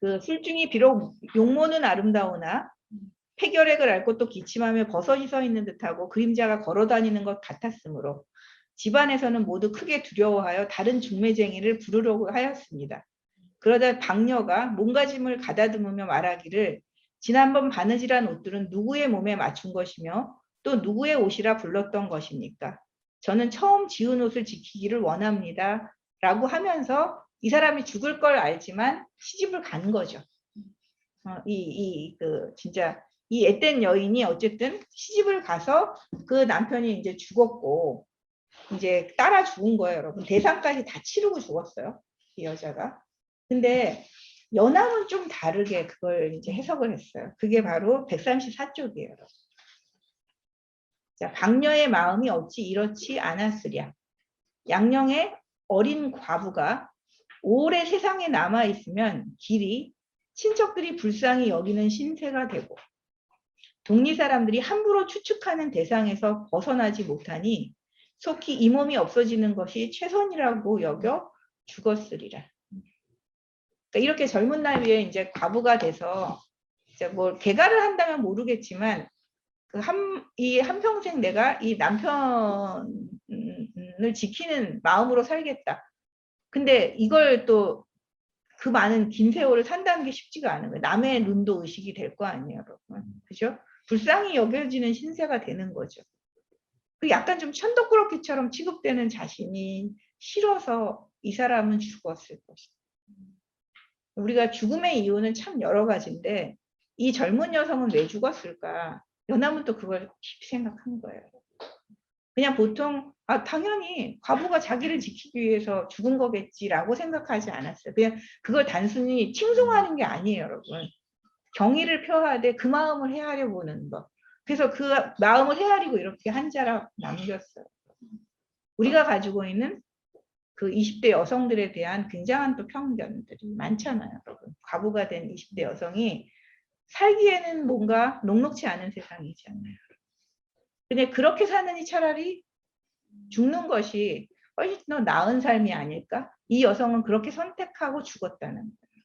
그 술중이 비록 용모는 아름다우나 폐결핵을 앓고 또 기침하며 버섯이 서 있는 듯하고 그림자가 걸어다니는 것 같았으므로 집안에서는 모두 크게 두려워하여 다른 중매쟁이를 부르려고 하였습니다. 그러다 방녀가 몸가짐을 가다듬으며 말하기를 지난번 바느질한 옷들은 누구의 몸에 맞춘 것이며 또 누구의 옷이라 불렀던 것입니까? 저는 처음 지은 옷을 지키기를 원합니다. 라고 하면서 이 사람이 죽을 걸 알지만 시집을 간 거죠. 진짜 이 앳된 여인이 어쨌든 시집을 가서 그 남편이 이제 죽었고 이제 따라 죽은 거예요, 여러분. 대상까지 다 치르고 죽었어요, 이 여자가. 근데 연암은 좀 다르게 그걸 이제 해석을 했어요. 그게 바로 134쪽이에요, 여러분. 자, 방녀의 마음이 어찌 이렇지 않았으랴. 양령의 어린 과부가 오래 세상에 남아 있으면 길이 친척들이 불쌍히 여기는 신세가 되고 동리 사람들이 함부로 추측하는 대상에서 벗어나지 못하니 속히 이 몸이 없어지는 것이 최선이라고 여겨 죽었으리라. 그러니까 이렇게 젊은 나이에 이제 과부가 돼서 이제 뭐 개가를 한다면 모르겠지만 이 한평생 내가 이 남편을 지키는 마음으로 살겠다. 근데 이걸 또 그 많은 긴 세월을 산다는 게 쉽지가 않은 거예요. 남의 눈도 의식이 될 거 아니에요, 여러분. 그죠? 불쌍히 여겨지는 신세가 되는 거죠. 그 약간 좀 천덕꾸러기처럼 취급되는 자신이 싫어서 이 사람은 죽었을 것이다. 우리가 죽음의 이유는 참 여러 가지인데 이 젊은 여성은 왜 죽었을까? 연암은 또 그걸 깊이 생각한 거예요. 그냥 보통 당연히 과부가 자기를 지키기 위해서 죽은 거겠지라고 생각하지 않았어요. 그냥 그걸 단순히 칭송하는 게 아니에요, 여러분. 경의를 표하되 그 마음을 헤아려 보는 거. 그래서 그 마음을 헤아리고 이렇게 한 자락 남겼어요. 우리가 가지고 있는 그 20대 여성들에 대한 굉장한 또 편견들이 많잖아요, 여러분. 과부가 된 20대 여성이 살기에는 뭔가 녹록지 않은 세상이잖아요. 근데 그렇게 사느니 차라리 죽는 것이 훨씬 더 나은 삶이 아닐까? 이 여성은 그렇게 선택하고 죽었다는 거예요.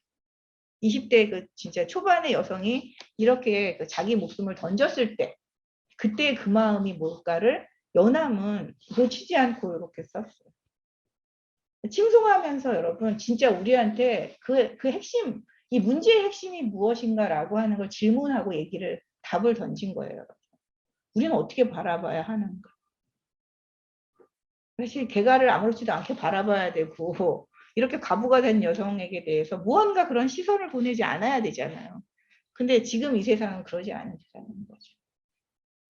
20대 그 진짜 초반의 여성이 이렇게 자기 목숨을 던졌을 때 그때 그 마음이 뭘까를 연암은 놓치지 않고 이렇게 썼어요. 칭송하면서 여러분 진짜 우리한테 그 핵심, 이 문제의 핵심이 무엇인가라고 하는 걸 질문하고 답을 던진 거예요. 여러분. 우리는 어떻게 바라봐야 하는가? 사실 개가를 아무렇지도 않게 바라봐야 되고 이렇게 과부가 된 여성에게 대해서 무언가 그런 시선을 보내지 않아야 되잖아요. 근데 지금 이 세상은 그러지 않은 세상인 거죠.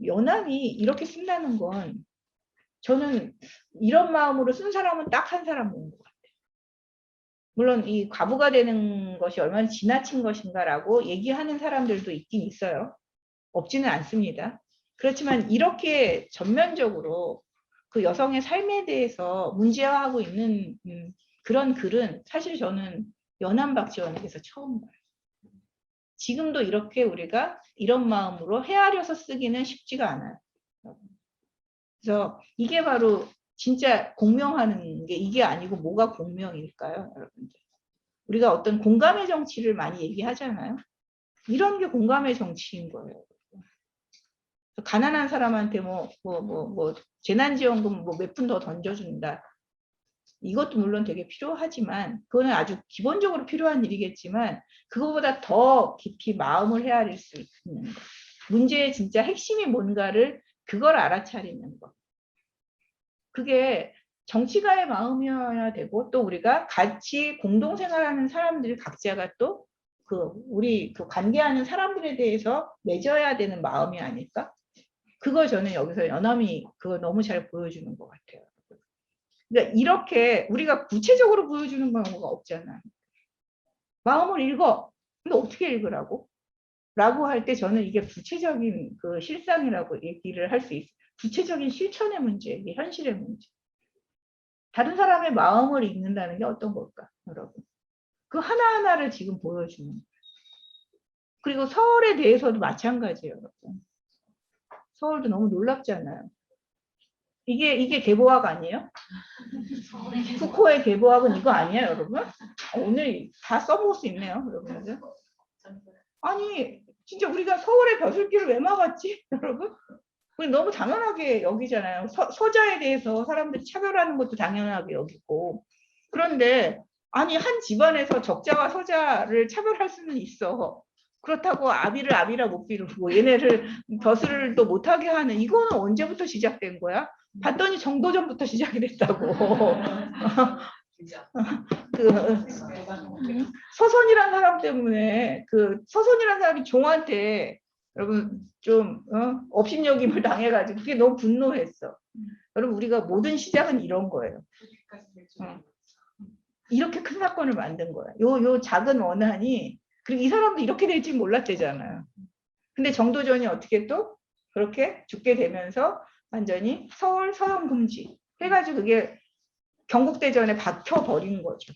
연암이 이렇게 쓴다는 건 저는 이런 마음으로 쓴 사람은 딱 한 사람 본 것 같아요. 물론 이 과부가 되는 것이 얼마나 지나친 것인가라고 얘기하는 사람들도 있긴 있어요. 없지는 않습니다. 그렇지만 이렇게 전면적으로 그 여성의 삶에 대해서 문제화하고 있는 그런 글은 사실 저는 연암박지원에게서 처음 봐요. 지금도 이렇게 우리가 이런 마음으로 헤아려서 쓰기는 쉽지가 않아요. 그래서 이게 바로 진짜 공명하는 게 이게 아니고 뭐가 공명일까요, 여러분들? 우리가 어떤 공감의 정치를 많이 얘기하잖아요. 이런 게 공감의 정치인 거예요. 가난한 사람한테 재난지원금 몇 푼 더 던져준다. 이것도 물론 되게 필요하지만 그거는 아주 기본적으로 필요한 일이겠지만 그거보다 더 깊이 마음을 헤아릴 수 있는 것. 문제의 진짜 핵심이 뭔가를 그걸 알아차리는 것. 그게 정치가의 마음이어야 되고 또 우리가 같이 공동생활하는 사람들 각자가 또 우리 관계하는 사람들에 대해서 맺어야 되는 마음이 아닐까? 그걸 저는 여기서 연암이 그거 너무 잘 보여주는 것 같아요. 그러니까 이렇게 우리가 구체적으로 보여주는 경우가 없잖아요. 마음을 읽어. 근데 어떻게 읽으라고? 라고 할 때 저는 이게 구체적인 그 실상이라고 얘기를 할 수 있어요. 구체적인 실천의 문제, 이게 현실의 문제. 다른 사람의 마음을 읽는다는 게 어떤 걸까, 여러분? 그 하나하나를 지금 보여주는 거예요. 그리고 서울에 대해서도 마찬가지예요, 여러분. 서울도 너무 놀랍잖아요. 이게 계보학 아니에요? 푸코의 계보학은 이거 아니에요, 여러분? 오늘 다 써먹을 수 있네요, 여러분들. 아니, 진짜 우리가 서울의 벼슬길을 왜 막았지, 여러분? 우리 너무 당연하게 여기잖아요. 서자에 대해서 사람들이 차별하는 것도 당연하게 여기고. 그런데 아니 한 집안에서 적자와 서자를 차별할 수는 있어. 그렇다고 아비를 아비라 못 비르고 얘네를 벼슬도 못하게 하는 이거는 언제부터 시작된 거야? 봤더니 정도전부터 시작이 됐다고. 서선이란 사람 때문에 서선이란 사람이 종한테 여러분 좀 업신여김을 당해가지고 그게 너무 분노했어. 여러분 우리가 모든 시작은 이런 거예요. 이렇게 큰 사건을 만든 거야. 요 작은 원한이 그리고 이 사람도 이렇게 될지 몰랐대잖아요. 근데 정도전이 어떻게 또 그렇게 죽게 되면서 완전히 서울 서영 금지 해가지고 그게 경국대전에 박혀버린 거죠.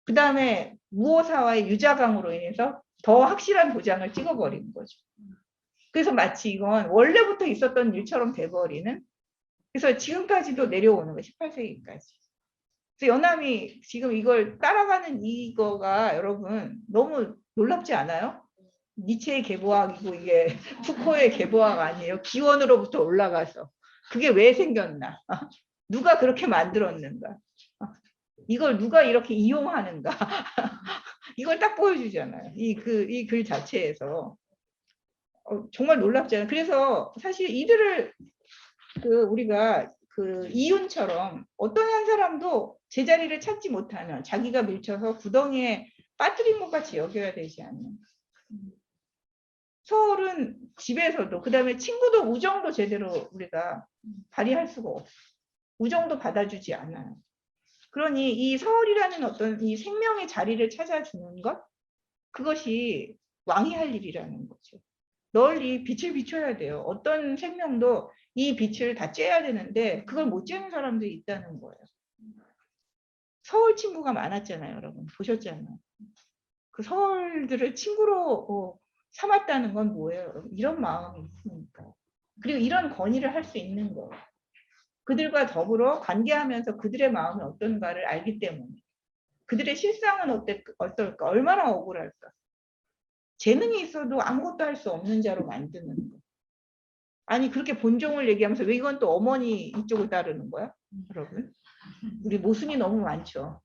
그 다음에 무오사와의 유자강으로 인해서 더 확실한 도장을 찍어버린 거죠. 그래서 마치 이건 원래부터 있었던 일처럼 돼버리는 그래서 지금까지도 내려오는 거예요. 18세기까지. 그래서 연암이 지금 이걸 따라가는 이거가 여러분 너무 놀랍지 않아요? 니체의 계보학이고 이게 푸코의 계보학 아니에요. 기원으로부터 올라가서. 그게 왜 생겼나? 누가 그렇게 만들었는가? 이걸 누가 이렇게 이용하는가? 이걸 딱 보여주잖아요. 이 글 자체에서. 정말 놀랍잖아요. 그래서 사실 이들을 우리가 이윤처럼 어떤 한 사람도 제자리를 찾지 못하면 자기가 밀쳐서 구덩이에 빠뜨린 것 같이 여겨야 되지 않나. 서울은 집에서도 그다음에 친구도 우정도 제대로 우리가 발휘할 수가 없어. 우정도 받아주지 않아요. 그러니 이 서울이라는 어떤 이 생명의 자리를 찾아주는 것 그것이 왕이 할 일이라는 거죠. 널리 빛을 비춰야 돼요. 어떤 생명도 이 빛을 다 쬐야 되는데 그걸 못 쬐는 사람들이 있다는 거예요. 서울 친구가 많았잖아요, 여러분. 보셨잖아요. 그 서울들을 친구로 삼았다는 건 뭐예요, 여러분? 이런 마음이 있으니까. 그리고 이런 건의를 할 수 있는 거예요. 그들과 더불어 관계하면서 그들의 마음이 어떤가를 알기 때문에. 그들의 실상은 어떨까? 얼마나 억울할까? 재능이 있어도 아무것도 할 수 없는 자로 만드는 거. 아니 그렇게 본종을 얘기하면서 왜 이건 또 어머니 이쪽을 따르는 거야? 여러분. 우리 모순이 너무 많죠.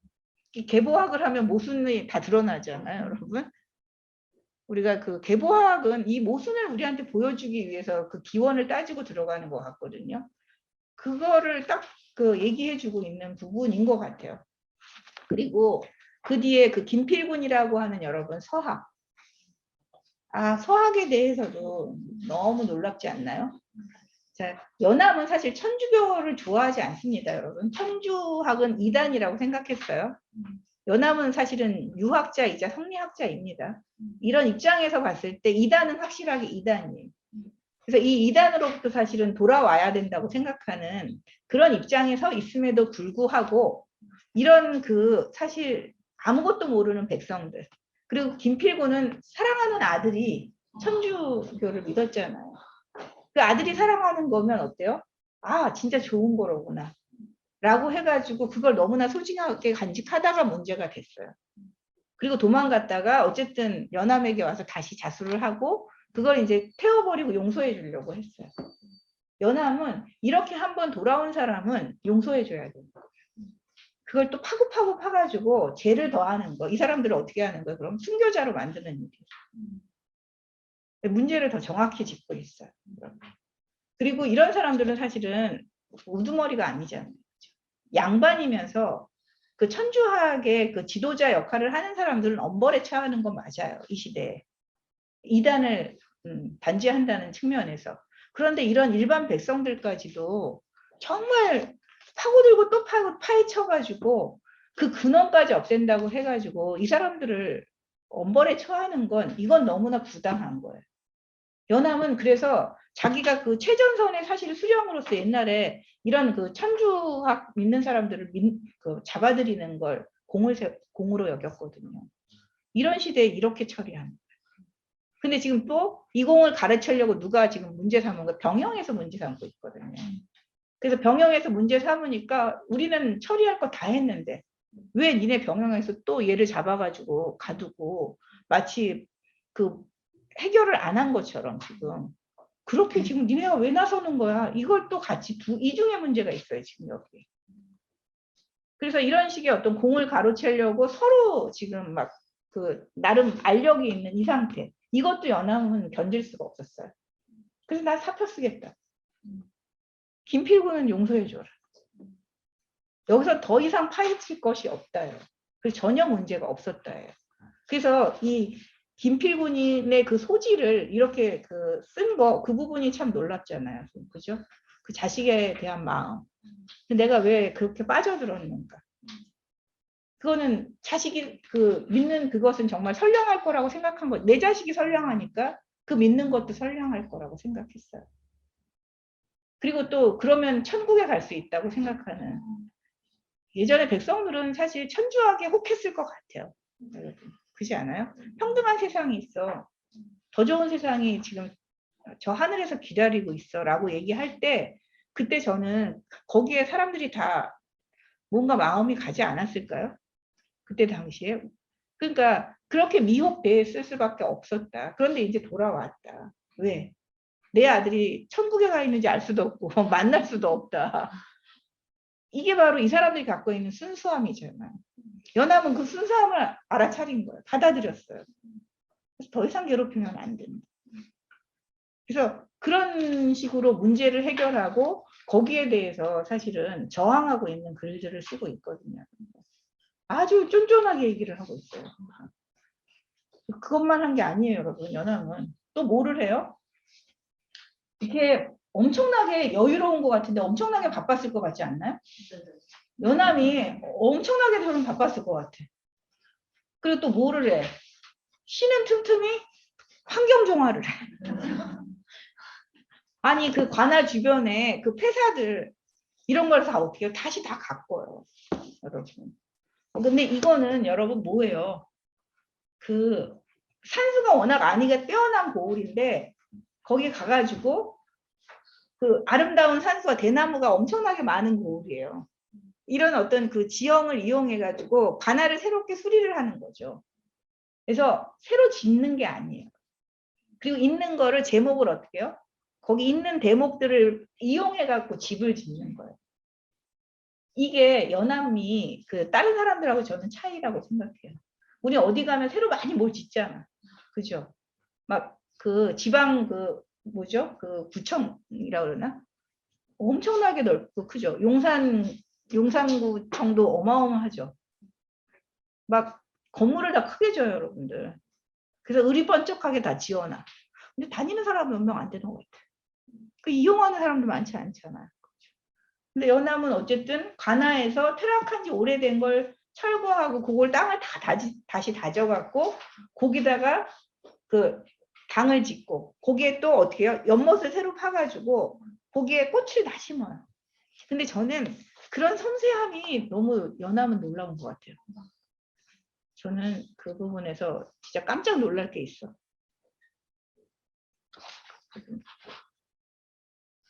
계보학을 하면 모순이 다 드러나잖아요, 여러분. 우리가 계보학은 이 모순을 우리한테 보여주기 위해서 그 기원을 따지고 들어가는 것 같거든요. 그거를 딱 얘기해주고 있는 부분인 것 같아요. 그리고 그 뒤에 김필군이라고 하는 여러분 서학. 서학에 대해서도 너무 놀랍지 않나요? 자, 연암은 사실 천주교를 좋아하지 않습니다, 여러분. 천주학은 이단이라고 생각했어요. 연암은 사실은 유학자이자 성리학자입니다. 이런 입장에서 봤을 때 이단은 확실하게 이단이에요. 그래서 이 이단으로부터 사실은 돌아와야 된다고 생각하는 그런 입장에 서 있음에도 불구하고 이런 사실 아무것도 모르는 백성들 그리고 김필고는 사랑하는 아들이 천주교를 믿었잖아요. 그 아들이 사랑하는 거면 어때요? 진짜 좋은 거로구나. 라고 해가지고 그걸 너무나 소중하게 간직하다가 문제가 됐어요. 그리고 도망갔다가 어쨌든 연암에게 와서 다시 자수를 하고 그걸 이제 태워버리고 용서해 주려고 했어요. 연암은 이렇게 한번 돌아온 사람은 용서해 줘야 돼요. 그걸 또 파고 파가지고 죄를 더하는 거. 이 사람들을 어떻게 하는 거예요? 그럼 순교자로 만드는 일이에요. 문제를 더 정확히 짚고 있어요. 그리고 이런 사람들은 사실은 우두머리가 아니잖아요. 양반이면서 그 천주학의 그 지도자 역할을 하는 사람들은 엄벌에 처하는 건 맞아요. 이 시대에. 이단을 단죄한다는 측면에서. 그런데 이런 일반 백성들까지도 정말 파고들고 또 파헤쳐가지고 그 근원까지 없앤다고 해가지고 이 사람들을 엄벌에 처하는 건 이건 너무나 부당한 거예요. 연암은 그래서 자기가 그 최전선의 사실 수령으로서 옛날에 이런 그 천주학 믿는 사람들을 잡아들이는 걸 공으로 여겼거든요. 이런 시대에 이렇게 처리하는 거예요. 근데 지금 또 이 공을 가르치려고 누가 지금 문제 삼은 거 병영에서 문제 삼고 있거든요. 그래서 병영에서 문제 삼으니까 우리는 처리할 거 다 했는데 왜 니네 병영에서 또 얘를 잡아가지고 가두고 마치 그 해결을 안 한 것처럼 지금 그렇게 지금 니네가 왜 나서는 거야? 이걸 또 같이 이중의 문제가 있어요 지금 여기. 그래서 이런 식의 어떤 공을 가로채려고 서로 지금 막 그 나름 알력이 있는 이 상태. 이것도 연암은 견딜 수가 없었어요. 그래서 나 사표 쓰겠다. 김필구는 용서해줘라. 여기서 더 이상 파헤칠 것이 없다요. 그래서 전혀 문제가 없었다요. 그래서 이 김필군인의 그 소지를 이렇게 그 쓴 거, 그 부분이 참 놀랍잖아요. 그죠? 그 자식에 대한 마음. 내가 왜 그렇게 빠져들었는가. 그거는 자식이 그 믿는 그것은 정말 선량할 거라고 생각한 거. 내 자식이 선량하니까 그 믿는 것도 선량할 거라고 생각했어요. 그리고 또 그러면 천국에 갈 수 있다고 생각하는. 예전에 백성들은 사실 천주하게 혹했을 것 같아요. 여러분. 그렇지 않아요? 평등한 세상이 있어. 더 좋은 세상이 지금 저 하늘에서 기다리고 있어 라고 얘기할 때 그때 저는 거기에 사람들이 다 뭔가 마음이 가지 않았을까요? 그때 당시에. 그러니까 그렇게 미혹됐을 수밖에 없었다. 그런데 이제 돌아왔다. 왜? 내 아들이 천국에 가 있는지 알 수도 없고 만날 수도 없다. 이게 바로 이 사람들이 갖고 있는 순수함이잖아요. 연합은 그 순수함을 알아차린 거예요. 받아들였어요. 그래서 더 이상 괴롭히면 안 된다. 그래서 그런 식으로 문제를 해결하고 거기에 대해서 사실은 저항하고 있는 글들을 쓰고 있거든요. 아주 쫀쫀하게 얘기를 하고 있어요. 그것만 한 게 아니에요, 여러분. 연합은 또 뭐를 해요? 이렇게 엄청나게 여유로운 것 같은데 엄청나게 바빴을 것 같지 않나요? 연합이 엄청나게 저는 바빴을 것 같아. 그리고 또 뭐를 해? 쉬는 틈틈이 환경정화를 해. 아니 그 관할 주변에 그 폐사들 이런 걸 다 어떻게 해요? 다시 다 가꿔요. 여러분. 근데 이거는 여러분 뭐예요? 그 산수가 워낙 아니가 뛰어난 고을인데 거기 가가지고 그 아름다운 산수와 대나무가 엄청나게 많은 고을이에요. 이런 어떤 그 지형을 이용해가지고 관할을 새롭게 수리를 하는 거죠. 그래서 새로 짓는 게 아니에요. 그리고 있는 거를 제목을 어떻게 해요? 거기 있는 대목들을 이용해갖고 집을 짓는 거예요. 이게 연암이 그 다른 사람들하고 저는 차이라고 생각해요. 우리 어디 가면 새로 많이 뭘 짓잖아. 그죠? 막 그 지방 그 뭐죠? 그 구청이라 그러나? 엄청나게 넓고 크죠. 용산구청도 어마어마하죠. 막 건물을 다 크게 져요, 여러분들. 그래서 의리번쩍하게 다 지어놔. 근데 다니는 사람 몇 명 안 되는 것 같아. 그 이용하는 사람도 많지 않잖아. 근데 연암은 어쨌든 관아에서 퇴락한 지 오래된 걸 철거하고 그걸 땅을 다 다시 다져갖고 거기다가 그 당을 짓고 거기에 또 어떻게 해요? 연못을 새로 파가지고 거기에 꽃을 다 심어요. 근데 저는 그런 섬세함이 너무 연암은 놀라운 것 같아요. 저는 그 부분에서 진짜 깜짝 놀랄 게 있어.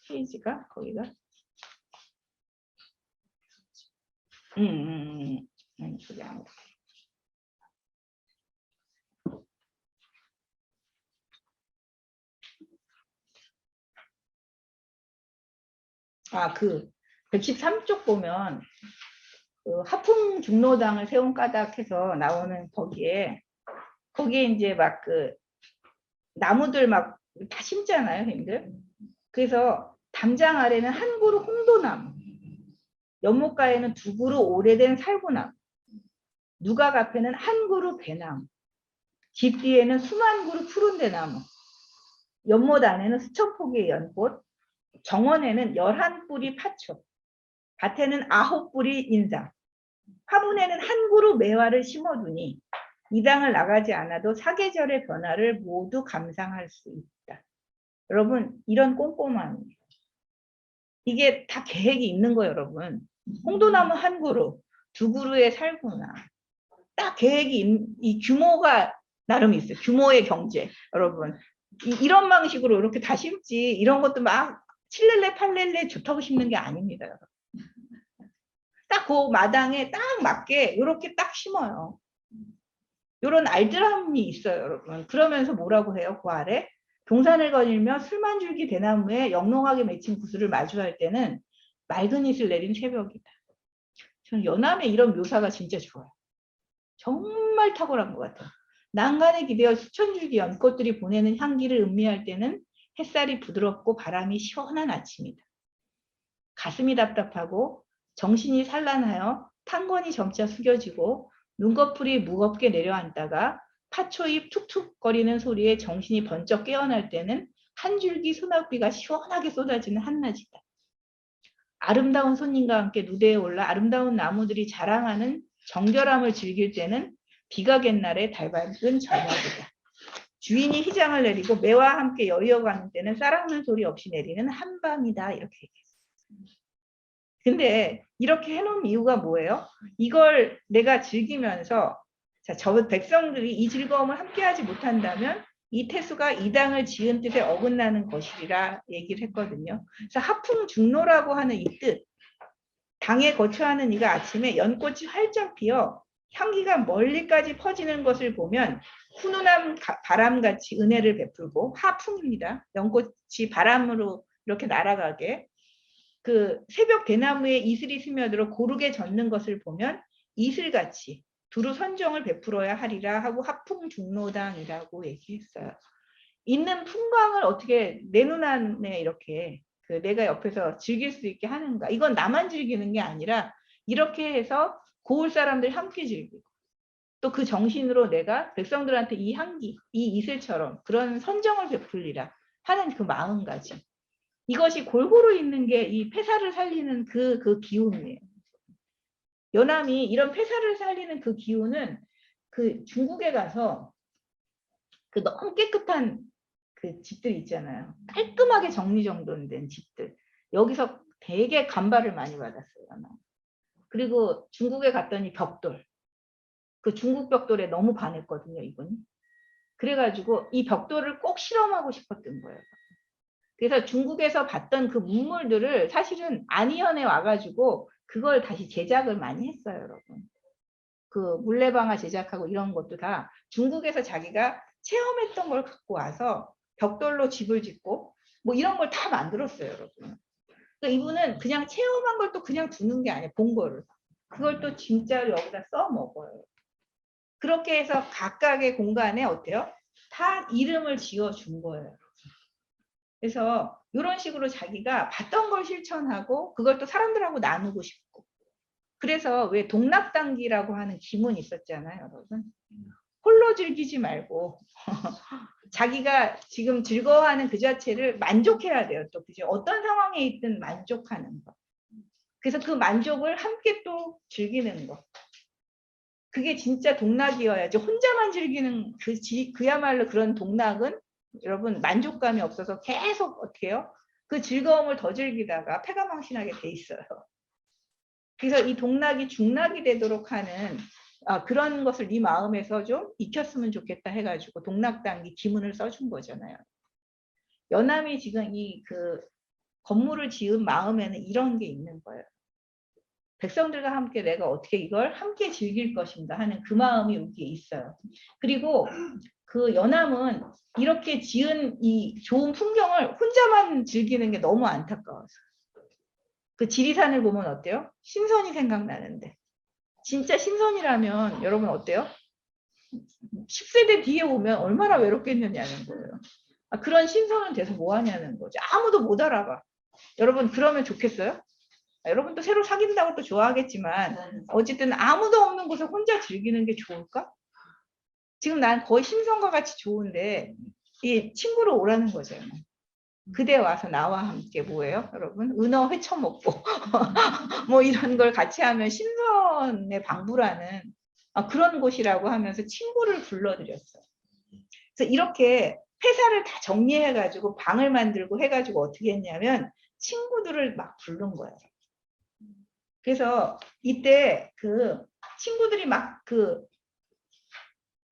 페이지가 거기가 그게 아니라. 그 113쪽 보면 그 하풍 중로당을 세운 까닭해서 나오는 거기에 이제 막 그 나무들 막 다 심잖아요, 형님들. 그래서 담장 아래는 한 그루 홍도나무, 연못가에는 두 그루 오래된 살구나무, 누각 앞에는 한 그루 배나무, 집 뒤에는 수만 그루 푸른 대나무, 연못 안에는 수천 포기의 연꽃, 정원에는 11뿌리 파초, 밭에는 9뿌리 인삼, 화분에는 한 그루 매화를 심어두니 이 당을 나가지 않아도 사계절의 변화를 모두 감상할 수 있다. 여러분, 이런 꼼꼼함이에요. 이게 다 계획이 있는 거예요, 여러분. 홍도나무 한 그루, 두 그루의 살구나. 딱 계획이, 이 규모가 나름 있어요. 규모의 경제. 여러분, 이런 방식으로 이렇게 다 심지, 이런 것도 막 7렐레, 8렐레 좋다고 심는 게 아닙니다, 여러분. 딱 그 마당에 딱 맞게 이렇게 딱 심어요. 이런 알뜰함이 있어요, 여러분. 그러면서 뭐라고 해요, 그 아래? 동산을 거닐며 술만줄기 대나무에 영롱하게 맺힌 구슬을 마주할 때는 맑은 이슬 내린 새벽이다. 저는 연암의 이런 묘사가 진짜 좋아요. 정말 탁월한 것 같아요. 난간에 기대어 수천 줄기 연꽃들이 보내는 향기를 음미할 때는 햇살이 부드럽고 바람이 시원한 아침이다. 가슴이 답답하고 정신이 산란하여 탄건이 점차 숙여지고 눈꺼풀이 무겁게 내려앉다가 파초잎 툭툭거리는 소리에 정신이 번쩍 깨어날 때는 한 줄기 소낙비가 시원하게 쏟아지는 한낮이다. 아름다운 손님과 함께 무대에 올라 아름다운 나무들이 자랑하는 정결함을 즐길 때는 비가 갠 날의 달밝은 저녁이다. 주인이 휘장을 내리고 매와 함께 여의어가는 때는 쌀아는 소리 없이 내리는 한밤이다. 이렇게 얘기했어요. 근데 이렇게 해놓은 이유가 뭐예요? 이걸 내가 즐기면서 저 백성들이 이 즐거움을 함께하지 못한다면 이 태수가 이 당을 지은 뜻에 어긋나는 것이라 얘기를 했거든요. 그래서 하풍 중로라고 하는 이 뜻, 당에 거처하는 이가 아침에 연꽃이 활짝 피어 향기가 멀리까지 퍼지는 것을 보면 훈훈한 바람같이 은혜를 베풀고, 하풍입니다. 연꽃이 바람으로 이렇게 날아가게 그 새벽 대나무에 이슬이 스며들어 고르게 젖는 것을 보면 이슬같이 두루 선정을 베풀어야 하리라 하고 하풍중로당이라고 얘기했어요. 있는 풍광을 어떻게 내 눈안에 이렇게 내가 옆에서 즐길 수 있게 하는가. 이건 나만 즐기는 게 아니라 이렇게 해서 고을 사람들 함께 즐기고 또 그 정신으로 내가 백성들한테 이 향기, 이 이슬처럼 그런 선정을 베풀리라 하는 그 마음가짐. 이것이 골고루 있는 게 이 폐사를 살리는 그 기운이에요. 연암이 이런 폐사를 살리는 그 기운은 그 중국에 가서 그 너무 깨끗한 그 집들 있잖아요. 깔끔하게 정리정돈된 집들. 여기서 되게 감발을 많이 받았어요. 그리고 중국에 갔더니 벽돌. 그 중국 벽돌에 너무 반했거든요, 이분이. 그래가지고 이 벽돌을 꼭 실험하고 싶었던 거예요. 그래서 중국에서 봤던 그 문물들을 사실은 안희연에 와가지고 그걸 다시 제작을 많이 했어요, 여러분. 그 물레방아 제작하고 이런 것도 다 중국에서 자기가 체험했던 걸 갖고 와서 벽돌로 집을 짓고 뭐 이런 걸 다 만들었어요, 여러분. 그러니까 이분은 그냥 체험한 걸 또 그냥 두는 게 아니에요, 본 거를. 그걸 또 진짜로 여기다 써먹어요. 그렇게 해서 각각의 공간에 어때요? 다 이름을 지어준 거예요. 그래서 이런 식으로 자기가 봤던 걸 실천하고 그걸 또 사람들하고 나누고 싶고. 그래서 왜 동락당기라고 하는 기문이 있었잖아요, 여러분. 홀로 즐기지 말고 자기가 지금 즐거워하는 그 자체를 만족해야 돼요. 또 그죠? 어떤 상황에 있든 만족하는 거. 그래서 그 만족을 함께 또 즐기는 거. 그게 진짜 동락이어야지. 혼자만 즐기는 그야말로 그런 동락은 여러분 만족감이 없어서 계속 어떻게 해요? 그 즐거움을 더 즐기다가 패가망신하게 돼 있어요. 그래서 이 동락이 중락이 되도록 하는 그런 것을 네 마음에서 좀 익혔으면 좋겠다 해가지고 동락당기 기문을 써준 거잖아요. 연암이 지금 이 그 건물을 지은 마음에는 이런 게 있는 거예요. 백성들과 함께 내가 어떻게 이걸 함께 즐길 것인가 하는 그 마음이 여기에 있어요. 그리고 그 연암은 이렇게 지은 이 좋은 풍경을 혼자만 즐기는 게 너무 안타까워서. 그 지리산을 보면 어때요? 신선이 생각나는데. 진짜 신선이라면 여러분 어때요? 10세대 뒤에 오면 얼마나 외롭겠느냐는 거예요. 그런 신선은 돼서 뭐 하냐는 거죠. 아무도 못 알아봐. 여러분 그러면 좋겠어요? 여러분 또 새로 사귄다고 또 좋아하겠지만 어쨌든 아무도 없는 곳에 혼자 즐기는 게 좋을까? 지금 난 거의 신선과 같이 좋은데 이 친구로 오라는 거죠. 그대 와서 나와 함께 뭐예요? 여러분 은어 회쳐 먹고 뭐 이런 걸 같이 하면 신선의 방부라는 그런 곳이라고 하면서 친구를 불러들였어요. 그래서 이렇게 회사를 다 정리해가지고 방을 만들고 해가지고 어떻게 했냐면 친구들을 막 부른 거예요. 그래서 이때 그 친구들이 막 그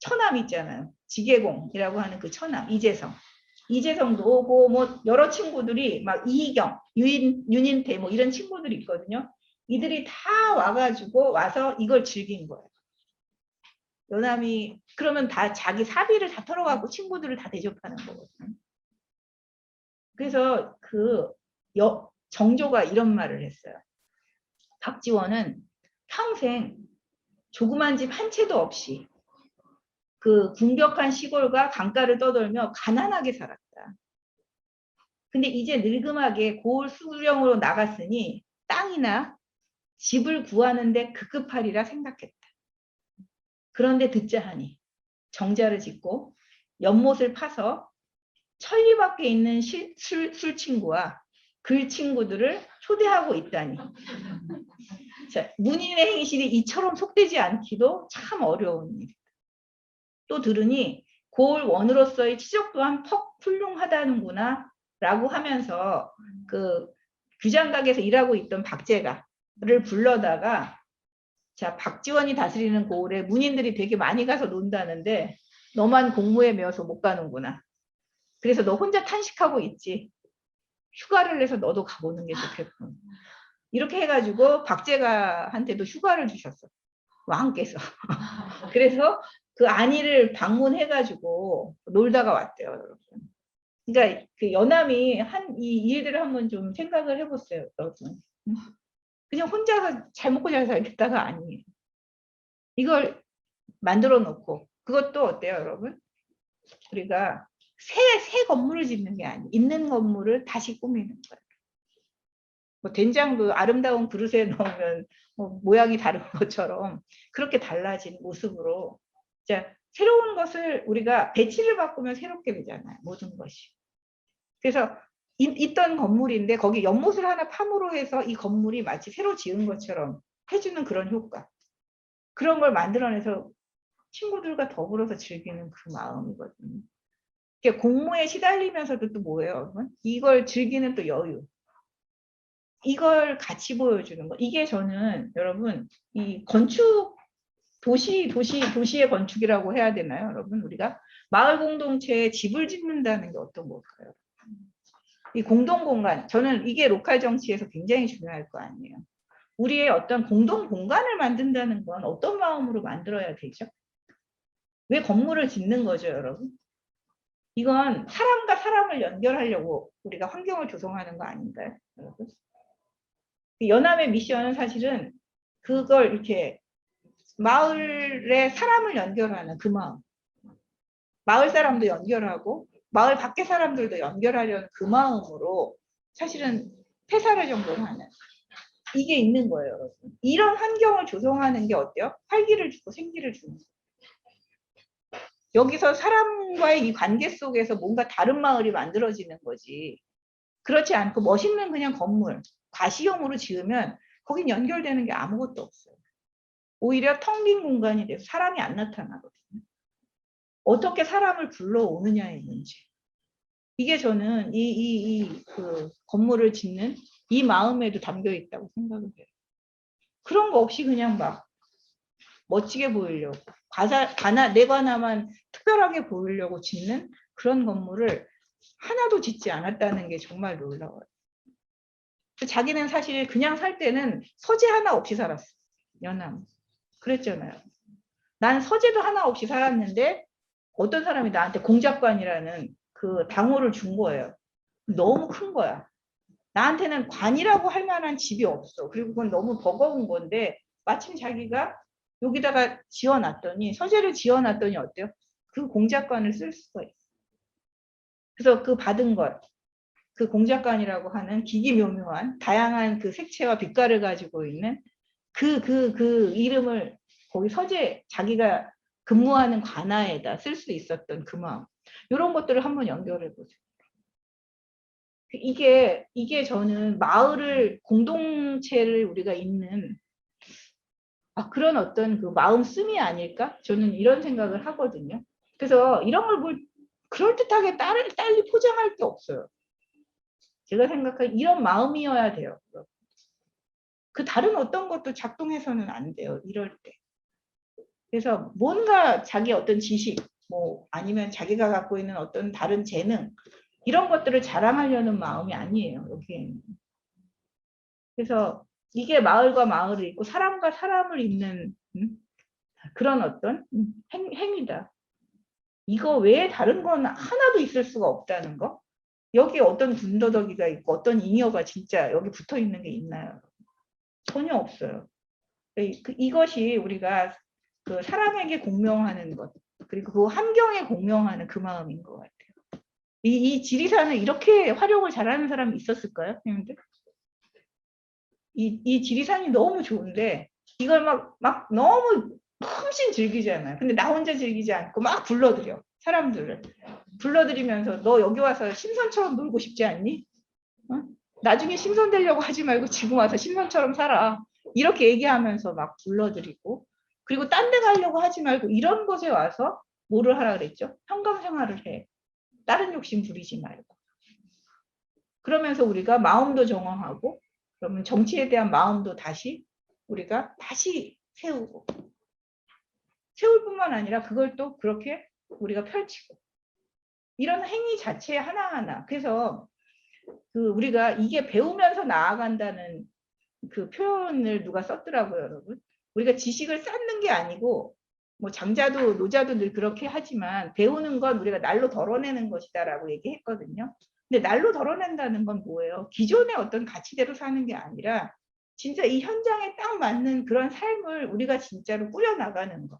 처남 있잖아요. 지계공이라고 하는 그 처남 이재성도 오고 뭐 여러 친구들이 막 이희경, 윤인태 뭐 이런 친구들이 있거든요. 이들이 다 와가지고 와서 이걸 즐긴 거예요. 연암이 그러면 다 자기 사비를 다 털어갖고 친구들을 다 대접하는 거거든요. 그래서 그 정조가 이런 말을 했어요. 박지원은 평생 조그만 집 한 채도 없이 그 궁벽한 시골과 강가를 떠돌며 가난하게 살았다. 근데 이제 늙음하게 고을 수령으로 나갔으니 땅이나 집을 구하는데 급급하리라 생각했다. 그런데 듣자 하니 정자를 짓고 연못을 파서 천리 밖에 있는 술 친구와 글 친구들을 초대하고 있다니. 자, 문인의 행실이 이처럼 속되지 않기도 참 어려운 일. 또 들으니 고을 원으로서의 치적 또한 퍽 훌륭하다는구나 라고 하면서 그 규장각에서 일하고 있던 박제가를 불러다가 자 박지원이 다스리는 고을에 문인들이 되게 많이 가서 논다는데 너만 공무에 매여서 못 가는구나. 그래서 너 혼자 탄식하고 있지. 휴가를 내서 너도 가보는 게 좋겠군. 이렇게 해가지고 박제가한테도 휴가를 주셨어. 왕께서. 그래서 그 안이를 방문해가지고 놀다가 왔대요, 여러분. 그러니까 그 연암이 이 일들을 한번 좀 생각을 해보세요, 여러분. 그냥 혼자서 잘 먹고 잘 살겠다가 아니에요. 이걸 만들어 놓고 그것도 어때요, 여러분? 우리가 새 건물을 짓는 게 아니에요. 있는 건물을 다시 꾸미는 거예요. 뭐 된장도 아름다운 그릇에 넣으면 뭐 모양이 다른 것처럼 그렇게 달라진 모습으로 자, 새로운 것을 우리가 배치를 바꾸면 새롭게 되잖아요. 모든 것이. 그래서 있던 건물인데 거기 연못을 하나 팜으로 해서 이 건물이 마치 새로 지은 것처럼 해주는 그런 효과. 그런 걸 만들어내서 친구들과 더불어서 즐기는 그 마음이거든요. 공무에 시달리면서도 또 뭐예요, 여러분? 이걸 즐기는 또 여유. 이걸 같이 보여주는 거. 이게 저는 여러분 이 건축 도시의 건축이라고 해야 되나요, 여러분? 우리가 마을 공동체에 집을 짓는다는 게 어떤 걸까요? 이 공동 공간, 저는 이게 로컬 정치에서 굉장히 중요할 거 아니에요. 우리의 어떤 공동 공간을 만든다는 건 어떤 마음으로 만들어야 되죠? 왜 건물을 짓는 거죠, 여러분? 이건 사람과 사람을 연결하려고 우리가 환경을 조성하는 거 아닌가요, 여러분? 연암의 미션은 사실은 그걸 이렇게 마을에 사람을 연결하는 그 마음. 마을 사람도 연결하고 마을 밖의 사람들도 연결하려는 그 마음으로 사실은 폐사를 정도로 하는 이게 있는 거예요, 여러분. 이런 환경을 조성하는 게 어때요? 활기를 주고 생기를 주는 거예요. 여기서 사람과의 이 관계 속에서 뭔가 다른 마을이 만들어지는 거지. 그렇지 않고 멋있는 그냥 건물, 과시형으로 지으면 거긴 연결되는 게 아무것도 없어요. 오히려 텅 빈 공간이 돼서 사람이 안 나타나거든요. 어떻게 사람을 불러오느냐의 문제. 이게 저는 그 건물을 짓는 이 마음에도 담겨 있다고 생각을 해요. 그런 거 없이 그냥 막 멋지게 보이려고 내 관아만 특별하게 보이려고 짓는 그런 건물을 하나도 짓지 않았다는 게 정말 놀라워요. 자기는 사실 그냥 살 때는 서재 하나 없이 살았어. 연암. 그랬잖아요. 난 서재도 하나 없이 살았는데 어떤 사람이 나한테 공작관이라는 그 당호를 준 거예요. 너무 큰 거야. 나한테는 관이라고 할 만한 집이 없어. 그리고 그건 너무 버거운 건데 마침 자기가 여기다가 지어놨더니 서재를 지어놨더니 어때요? 그 공작관을 쓸 수가 있어. 그래서 그 받은 것, 그 공작관이라고 하는 기기묘묘한 다양한 그 색채와 빛깔을 가지고 있는 그 이름을 거기 서재 자기가 근무하는 관아에다 쓸 수 있었던 그 마음. 이런 것들을 한번 연결해 보세요. 이게 저는 마을을 공동체를 우리가 잇는 그런 어떤 그 마음씀이 아닐까? 저는 이런 생각을 하거든요. 그래서 이런 걸 뭘 그럴듯하게 딸리 포장할 게 없어요. 제가 생각한 이런 마음이어야 돼요. 그 다른 어떤 것도 작동해서는 안 돼요. 이럴 때. 그래서 뭔가 자기 어떤 지식, 뭐 아니면 자기가 갖고 있는 어떤 다른 재능 이런 것들을 자랑하려는 마음이 아니에요. 여기에는. 그래서 이게 마을과 마을을 잇고 사람과 사람을 잇는 그런 어떤 행위다. 이거 외에 다른 건 하나도 있을 수가 없다는 거. 여기 어떤 군더더기가 있고 어떤 잉여가 진짜 여기 붙어 있는 게 있나요? 전혀 없어요. 이것이 우리가 그 사람에게 공명하는 것 그리고 그 환경에 공명하는 그 마음인 것 같아요. 이 지리산을 이렇게 활용을 잘하는 사람이 있었을까요? 이 지리산이 너무 좋은데 이걸 막 너무 흠씬 즐기잖아요. 근데 나 혼자 즐기지 않고 막 불러들여 사람들을 불러들이면서 너 여기 와서 심선처럼 놀고 싶지 않니? 어? 나중에 심선 되려고 하지 말고 지금 와서 심선처럼 살아. 이렇게 얘기하면서 막 불러들이고 그리고 딴 데 가려고 하지 말고 이런 곳에 와서 뭐를 하라 그랬죠? 현감 생활을 해. 다른 욕심 부리지 말고. 그러면서 우리가 마음도 정화하고 그러면 정치에 대한 마음도 우리가 다시 세우고 세울 뿐만 아니라 그걸 또 그렇게 우리가 펼치고 이런 행위 자체 하나하나 그래서 그 우리가 이게 배우면서 나아간다는 그 표현을 누가 썼더라고요, 여러분. 우리가 지식을 쌓는 게 아니고 뭐 장자도 노자도 늘 그렇게 하지만 배우는 건 우리가 날로 덜어내는 것이다라고 얘기했거든요. 근데 날로 덜어낸다는 건 뭐예요? 기존의 어떤 가치대로 사는 게 아니라 진짜 이 현장에 딱 맞는 그런 삶을 우리가 진짜로 꾸려나가는 거.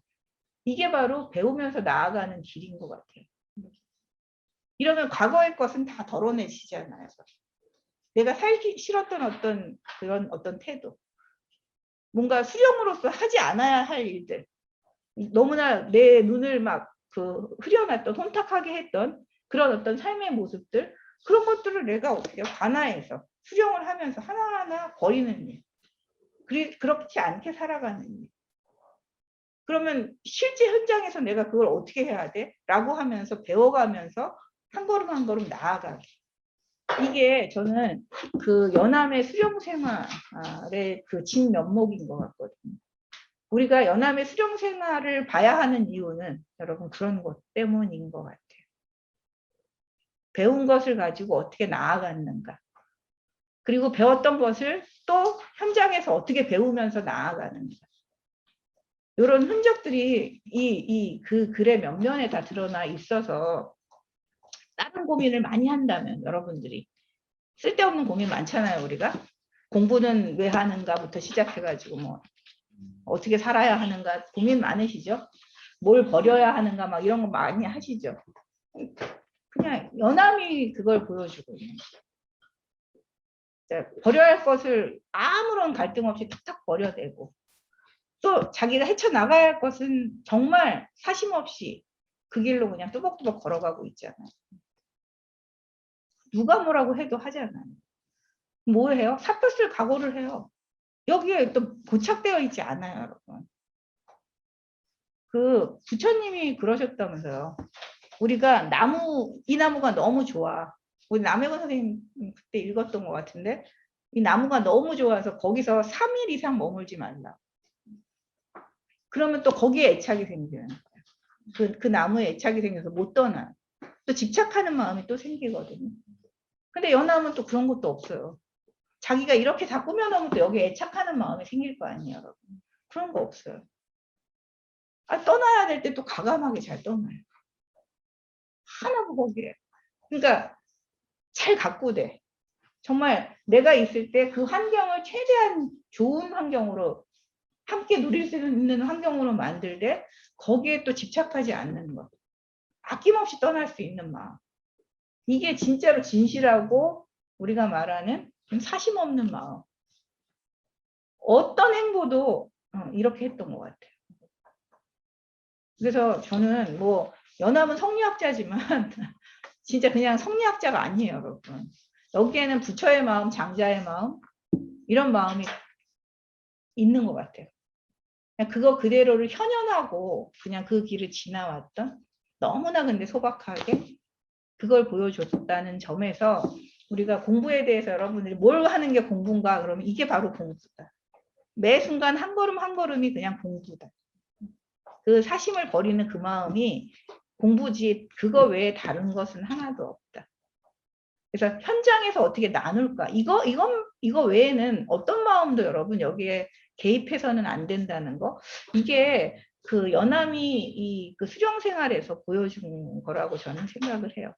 이게 바로 배우면서 나아가는 길인 것 같아요. 이러면 과거의 것은 다 덜어내시잖아요. 내가 살기 싫었던 그런 어떤 태도. 뭔가 수령으로서 하지 않아야 할 일들. 너무나 내 눈을 막 흐려놨던, 혼탁하게 했던 그런 어떤 삶의 모습들. 그런 것들을 내가 어떻게 관아해서 수령을 하면서 하나하나 버리는 일. 그렇지 않게 살아가는 일. 그러면 실제 현장에서 내가 그걸 어떻게 해야 돼? 라고 하면서 배워가면서 한 걸음 한 걸음 나아가게. 이게 저는 그 연암의 수령생활의 그 진면목인 것 같거든요. 우리가 연암의 수령생활을 봐야 하는 이유는 여러분 그런 것 때문인 것 같아요. 배운 것을 가지고 어떻게 나아갔는가. 그리고 배웠던 것을 또 현장에서 어떻게 배우면서 나아가는가. 이런 흔적들이 그 글의 면면에 다 드러나 있어서 다른 고민을 많이 한다면 여러분들이 쓸데없는 고민 많잖아요. 우리가 공부는 왜 하는가부터 시작해가지고 뭐 어떻게 살아야 하는가 고민 많으시죠? 뭘 버려야 하는가 막 이런 거 많이 하시죠? 그냥 연암이 그걸 보여주고 있는 거예요. 버려야 할 것을 아무런 갈등 없이 탁탁 버려내고 또 자기가 헤쳐나가야 할 것은 정말 사심 없이 그 길로 그냥 뚜벅뚜벅 걸어가고 있잖아요. 누가 뭐라고 해도 하잖아요. 뭐 해요? 삿볕을 각오를 해요. 여기에 또 고착되어 있지 않아요, 여러분. 그 부처님이 그러셨다면서요. 우리가 이 나무가 너무 좋아. 우리 남해건 선생님 그때 읽었던 것 같은데 이 나무가 너무 좋아서 거기서 3일 이상 머물지 말라. 그러면 또 거기에 애착이 생겨요. 그 나무에 애착이 생겨서 못 떠나요. 또 집착하는 마음이 또 생기거든요. 근데 연암은 또 그런 것도 없어요. 자기가 이렇게 다 꾸며놓으면 또 여기에 애착하는 마음이 생길 거 아니에요, 여러분. 그런 거 없어요. 떠나야 될 때 또 과감하게 잘 떠나요. 하나도 거기에. 그러니까 잘 가꾸되. 정말 내가 있을 때 그 환경을 최대한 좋은 환경으로 함께 누릴 수 있는 환경으로 만들되 거기에 또 집착하지 않는 것. 아낌없이 떠날 수 있는 마음. 이게 진짜로 진실하고 우리가 말하는 좀 사심 없는 마음. 어떤 행보도 이렇게 했던 것 같아요. 그래서 저는 뭐 연합은 성리학자지만 진짜 그냥 성리학자가 아니에요, 여러분. 여기에는 부처의 마음, 장자의 마음 이런 마음이 있는 것 같아요. 그냥 그거 그대로를 현현하고 그냥 그 길을 지나왔던 너무나 근데 소박하게 그걸 보여줬다는 점에서 우리가 공부에 대해서 여러분들이 뭘 하는 게 공부인가 그러면 이게 바로 공부다. 매 순간 한 걸음 한 걸음이 그냥 공부다. 그 사심을 버리는 그 마음이 공부지 그거 외에 다른 것은 하나도 없다. 그래서 현장에서 어떻게 나눌까? 이거 외에는 어떤 마음도 여러분 여기에 개입해서는 안 된다는 거. 이게 그 연암이 그 수령 생활에서 보여준 거라고 저는 생각을 해요.